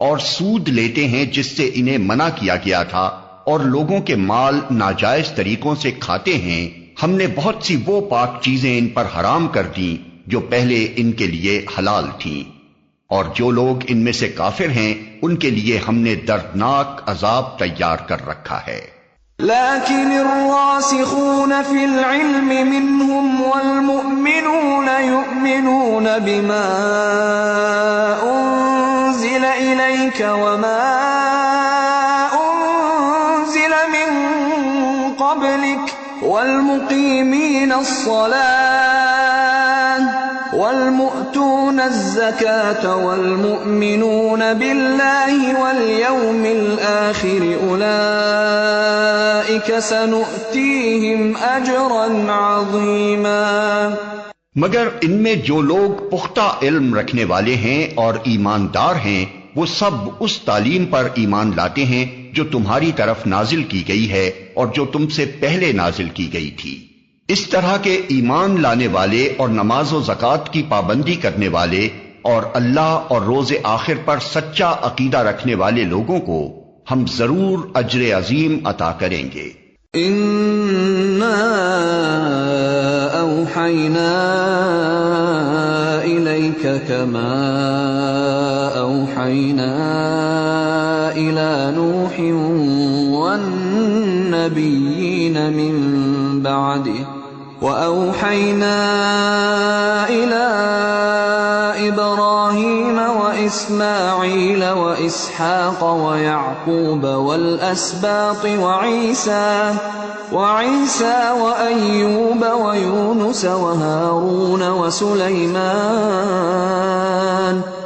اور سود لیتے ہیں جس سے انہیں منع کیا گیا تھا، اور لوگوں کے مال ناجائز طریقوں سے کھاتے ہیں، ہم نے بہت سی وہ پاک چیزیں ان پر حرام کر دیں جو پہلے ان کے لیے حلال تھیں، اور جو لوگ ان میں سے کافر ہیں ان کے لیے ہم نے دردناک عذاب تیار کر رکھا ہے۔ لكن الراسخون في العلم منهم والمؤمنون يؤمنون بما أنزل إليك وما أنزل من قبلك والمقيمين الصلاة والمؤتون الزكاة والمؤمنون بالله واليوم الآخر أولئك سنؤتيهم أجرا عظيما۔ مگر ان میں جو لوگ پختہ علم رکھنے والے ہیں اور ایماندار ہیں وہ سب اس تعلیم پر ایمان لاتے ہیں جو تمہاری طرف نازل کی گئی ہے اور جو تم سے پہلے نازل کی گئی تھی۔ اس طرح کے ایمان لانے والے اور نماز و زکوٰۃ کی پابندی کرنے والے اور اللہ اور روز آخر پر سچا عقیدہ رکھنے والے لوگوں کو ہم ضرور اجر عظیم عطا کریں گے۔ اِنَّا أَوْحَيْنَا إِلَيْكَ كَمَا أَوْحَيْنَا إِلَى نُوحٍ وَالنَّبِيِّينَ مِن بَعْدِهِ وَأَوْحَيْنَا إِلَى إِبْرَاهِيمَ وَإِسْمَاعِيلَ وَإِسْحَاقَ وَيَعْقُوبَ وَالْأَسْبَاطِ وَعِيسَى وَأَيُّوبَ وَيُونُسَ وَهَارُونَ وَسُلَيْمَانَ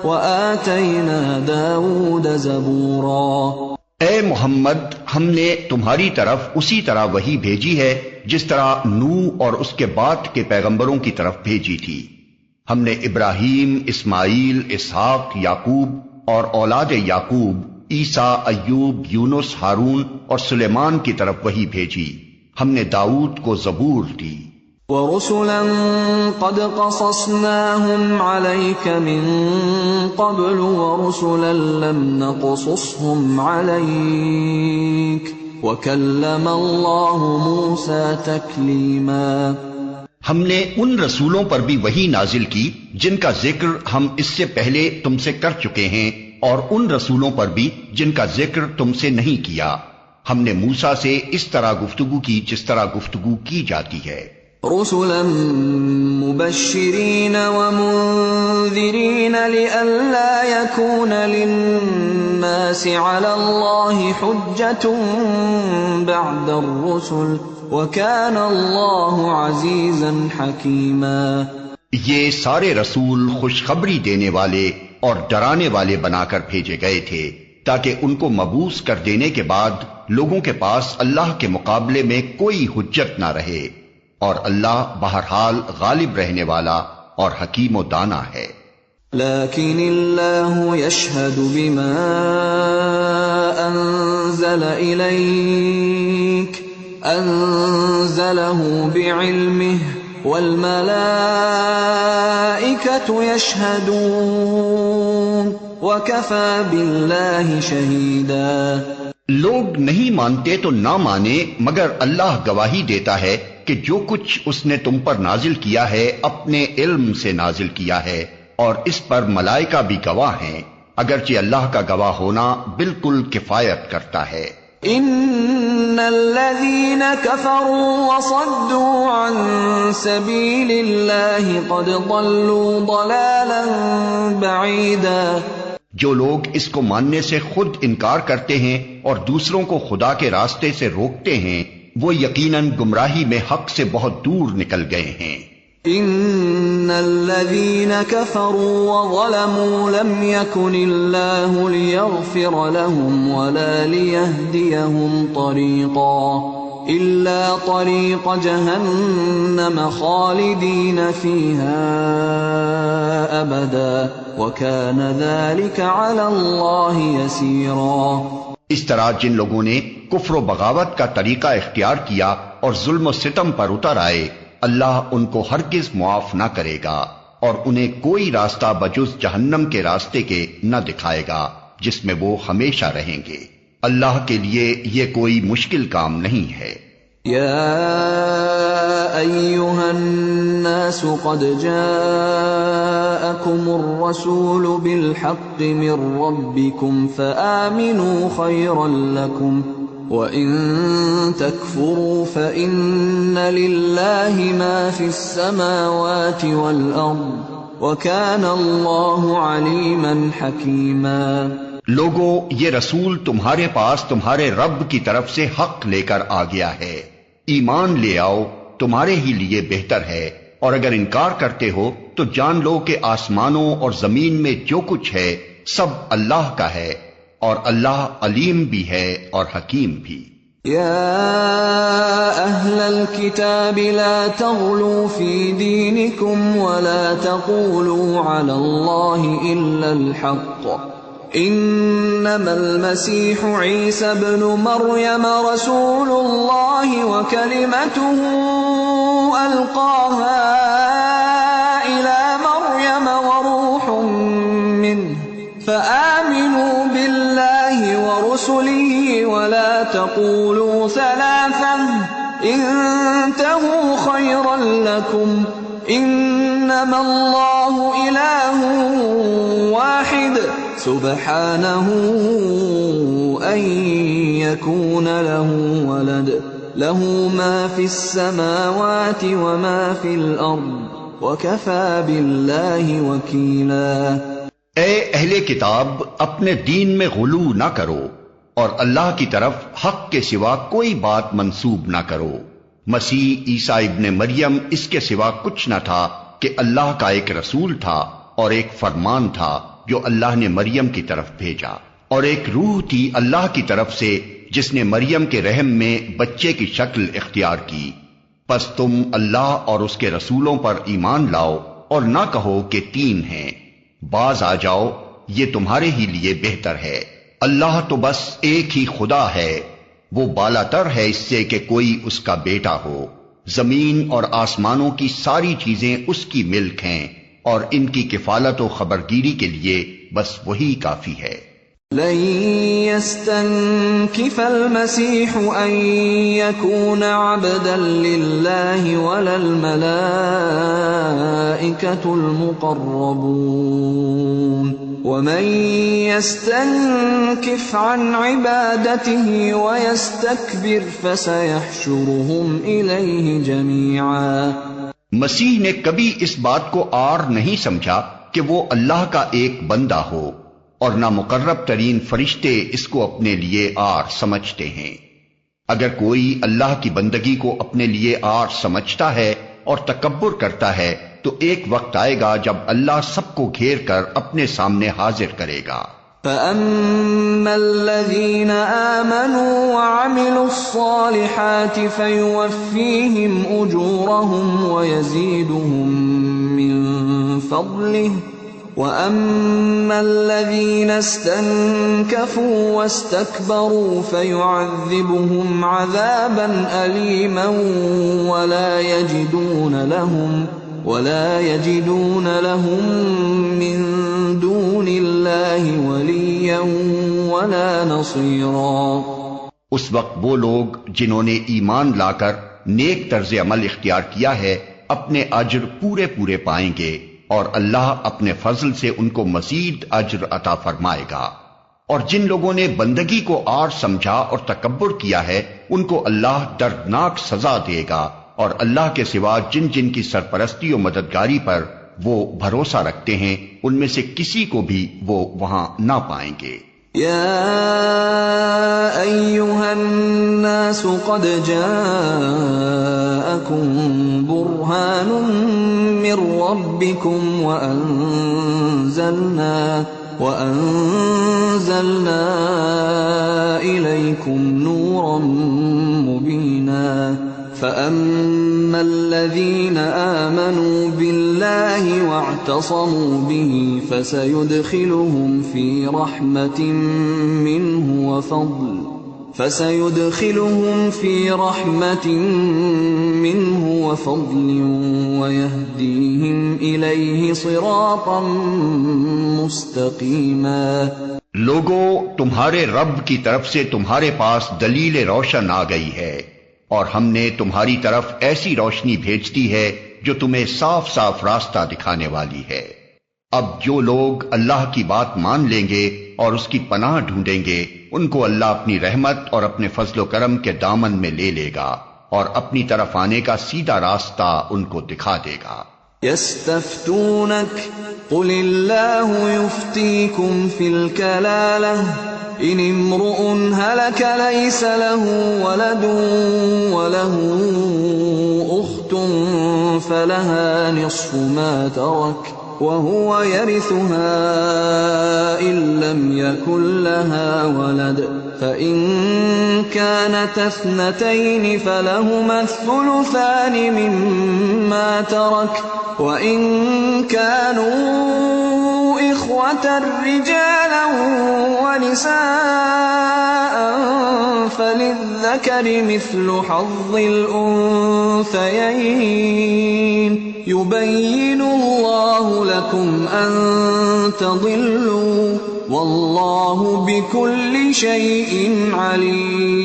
وَآتَيْنَا دَاوُودَ زَبُورًا۔ اے محمد، ہم نے تمہاری طرف اسی طرح وحی بھیجی ہے جس طرح نوح اور اس کے بعد کے پیغمبروں کی طرف بھیجی تھی۔ ہم نے ابراہیم، اسماعیل، اسحاق، یعقوب اور اولاد یعقوب، عیسیٰ، ایوب، یونس، ہارون اور سلیمان کی طرف وحی بھیجی۔ ہم نے داؤد کو زبور دی۔ وَرُسُلًا قَدْ قَصَصْنَاهُمْ عَلَيْكَ مِن قَبْلُ وَرُسُلًا لَّمْ نَقْصُصْهُمْ عَلَيْكَ وَكَلَّمَ اللَّهُ مُوسَىٰ تَكْلِيمًا۔ ہم نے ان رسولوں پر بھی وحی نازل کی جن کا ذکر ہم اس سے پہلے تم سے کر چکے ہیں، اور ان رسولوں پر بھی جن کا ذکر تم سے نہیں کیا۔ ہم نے موسیٰ سے اس طرح گفتگو کی جس طرح گفتگو کی جاتی ہے۔ رسلا مبشرین ومنذرین لئلا یکون للناس علی اللہ حجة بعد الرسل وکان اللہ عزیزا حکیما۔ یہ سارے رسول خوشخبری دینے والے اور ڈرانے والے بنا کر بھیجے گئے تھے تاکہ ان کو مبعوث کر دینے کے بعد لوگوں کے پاس اللہ کے مقابلے میں کوئی حجت نہ رہے، اور اللہ بہرحال غالب رہنے والا اور حکیم و دانا ہے۔ لیکن اللہ یشہد بما انزل الیک انزلہ بعلمہ والملائکۃ یشہدون وکفی باللہ شہیدا۔ لوگ نہیں مانتے تو نہ مانے، مگر اللہ گواہی دیتا ہے کہ جو کچھ اس نے تم پر نازل کیا ہے اپنے علم سے نازل کیا ہے، اور اس پر ملائکہ بھی گواہ ہیں، اگرچہ اللہ کا گواہ ہونا بالکل کفایت کرتا ہے۔ ان الذين كفروا وصدوا عن سبيل الله قد ضلوا ضلالا بعيدا۔ جو لوگ اس کو ماننے سے خود انکار کرتے ہیں اور دوسروں کو خدا کے راستے سے روکتے ہیں، وہ یقیناً گمراہی میں حق سے بہت دور نکل گئے ہیں۔ ان الذين كفروا وظلموا لم يكن الله ليغفر لهم ولا ليهديهم طريقا إلا طريق جهنم خالدين فيها أبدا وكان ذلك على الله يسيرا۔ اس طرح جن لوگوں نے کفر و بغاوت کا طریقہ اختیار کیا اور ظلم و ستم پر اتر آئے، اللہ ان کو ہرگز معاف نہ کرے گا اور انہیں کوئی راستہ بجز جہنم کے راستے کے نہ دکھائے گا جس میں وہ ہمیشہ رہیں گے۔ اللہ کے لیے یہ کوئی مشکل کام نہیں ہے۔ یا ایھا الناس قد جاءکم الرسول بالحق من ربکم فآمنوا خیرا لکم وَإِن تَكْفُرُوا فَإِنَّ لِلَّهِ مَا فِي السَّمَاوَاتِ وَالْأَرْضِ وَكَانَ اللَّهُ عَلِيمًا حَكِيمًا۔ لوگو، یہ رسول تمہارے پاس تمہارے رب کی طرف سے حق لے کر آ گیا ہے، ایمان لے آؤ، تمہارے ہی لیے بہتر ہے، اور اگر انکار کرتے ہو تو جان لو کہ آسمانوں اور زمین میں جو کچھ ہے سب اللہ کا ہے، اور اللہ علیم بھی ہے اور حکیم بھی۔ یا اہل الکتاب لا تغلوا فی دینکم ولا تقولوا علی اللہ الا الحق انما المسیح عیسی ابن مریم رسول اللہ وکلمته القاها الى مریم وروح منه فآمنوا بالله ورسله ولا تقولوا ثلاثة انتهوا خيرا لكم انما الله إله واحد سبحانه أن يكون له ولد له ما في السماوات وما في الأرض وكفى بالله وكيلا۔ اے اہل کتاب، اپنے دین میں غلو نہ کرو اور اللہ کی طرف حق کے سوا کوئی بات منسوب نہ کرو۔ مسیح عیسیٰ ابن مریم اس کے سوا کچھ نہ تھا کہ اللہ کا ایک رسول تھا اور ایک فرمان تھا جو اللہ نے مریم کی طرف بھیجا، اور ایک روح تھی اللہ کی طرف سے جس نے مریم کے رحم میں بچے کی شکل اختیار کی۔ پس تم اللہ اور اس کے رسولوں پر ایمان لاؤ اور نہ کہو کہ تین ہیں، باز آ جاؤ، یہ تمہارے ہی لیے بہتر ہے۔ اللہ تو بس ایک ہی خدا ہے، وہ بالا تر ہے اس سے کہ کوئی اس کا بیٹا ہو۔ زمین اور آسمانوں کی ساری چیزیں اس کی ملک ہیں، اور ان کی کفالت و خبرگیری کے لیے بس وہی کافی ہے۔ لن يستنكف المسيح أن يكون عبدا لله ولا الملائكة المقربون ومن يستنكف عن عبادته ويستكبر فسيحشرهم إليه جميعا۔ مسیح نے کبھی اس بات کو عار نہیں سمجھا کہ وہ اللہ کا ایک بندہ ہو، اور نہ مقرب ترین فرشتے اس کو اپنے لیے عار سمجھتے ہیں۔ اگر کوئی اللہ کی بندگی کو اپنے لیے عار سمجھتا ہے اور تکبر کرتا ہے تو ایک وقت آئے گا جب اللہ سب کو گھیر کر اپنے سامنے حاضر کرے گا۔ فَأَمَّا الَّذِينَ آمَنُوا وَعَمِلُوا الصَّالِحَاتِ فَيُوَفِّيهِمْ أُجُورَهُمْ وَيَزِيدُهُمْ مِنْ فَضْلِهِ وَأَمَّا الَّذِينَ اسْتَنكَفُوا وَاسْتَكْبَرُوا فَيُعَذِّبُهُمْ عَذَابًا أَلِيمًا وَلَا يَجِدُونَ لَهُم مِّن دُونِ اللَّهِ وَلِيًّا وَلَا نَصِيرًا۔ اس وقت وہ لوگ جنہوں نے ایمان لا کر نیک طرز عمل اختیار کیا ہے اپنے اجر پورے پورے پائیں گے، اور اللہ اپنے فضل سے ان کو مزید اجر عطا فرمائے گا۔ اور جن لوگوں نے بندگی کو عار سمجھا اور تکبر کیا ہے ان کو اللہ دردناک سزا دے گا، اور اللہ کے سوا جن جن کی سرپرستی و مددگاری پر وہ بھروسہ رکھتے ہیں ان میں سے کسی کو بھی وہ وہاں نہ پائیں گے۔ یا ایھا الناس قد جاءکم برہان من ربكم وأنزلنا إليكم نورا مبينا فأما الذين آمنوا بالله واعتصموا به فسيدخلهم في رحمة منه وفضل ويهديهم إليه صراطا مستقيما. لوگو، تمہارے رب کی طرف سے تمہارے پاس دلیل روشن آ گئی ہے، اور ہم نے تمہاری طرف ایسی روشنی بھیج دی ہے جو تمہیں صاف صاف راستہ دکھانے والی ہے. اب جو لوگ اللہ کی بات مان لیں گے اور اس کی پناہ ڈھونڈیں گے، ان کو اللہ اپنی رحمت اور اپنے فضل و کرم کے دامن میں لے لے گا اور اپنی طرف آنے کا سیدھا راستہ ان کو دکھا دے گا. يستفتونك قل الله يفتيكم في الكلالة إن امرؤ هلك ليس له ولد وله أخت فلها نصف ما ترك وهو يرثها إن لم يكن لها ولد فإن كانت اثنتين فلهما الثلثان مما ترك وإن كانوا إخوة رجالا ونساء فللذكر مثل حظ الأنثيين يبين الله لكم أن تضلوا والله بكل شيء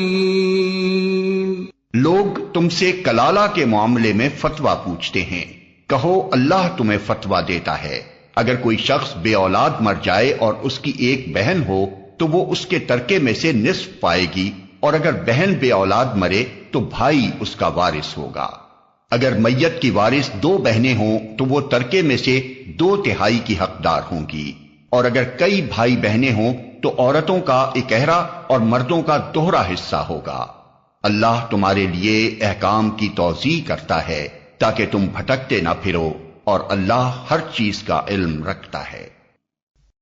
عليم. لوگ تم سے کلالہ کے معاملے میں فتویٰ پوچھتے ہیں. کہو اللہ تمہیں فتویٰ دیتا ہے، اگر کوئی شخص بے اولاد مر جائے اور اس کی ایک بہن ہو تو وہ اس کے ترکے میں سے نصف پائے گی، اور اگر بہن بے اولاد مرے تو بھائی اس کا وارث ہوگا. اگر میت کی وارث 2 بہنیں ہوں تو وہ ترکے میں سے 2/3 کی حقدار ہوں گی، اور اگر کئی بھائی بہنیں ہوں تو عورتوں کا اکہرا اور مردوں کا دوہرا حصہ ہوگا. اللہ تمہارے لیے احکام کی توضیح کرتا ہے تاکہ تم بھٹکتے نہ پھرو، اور اللہ ہر چیز کا علم رکھتا ہے.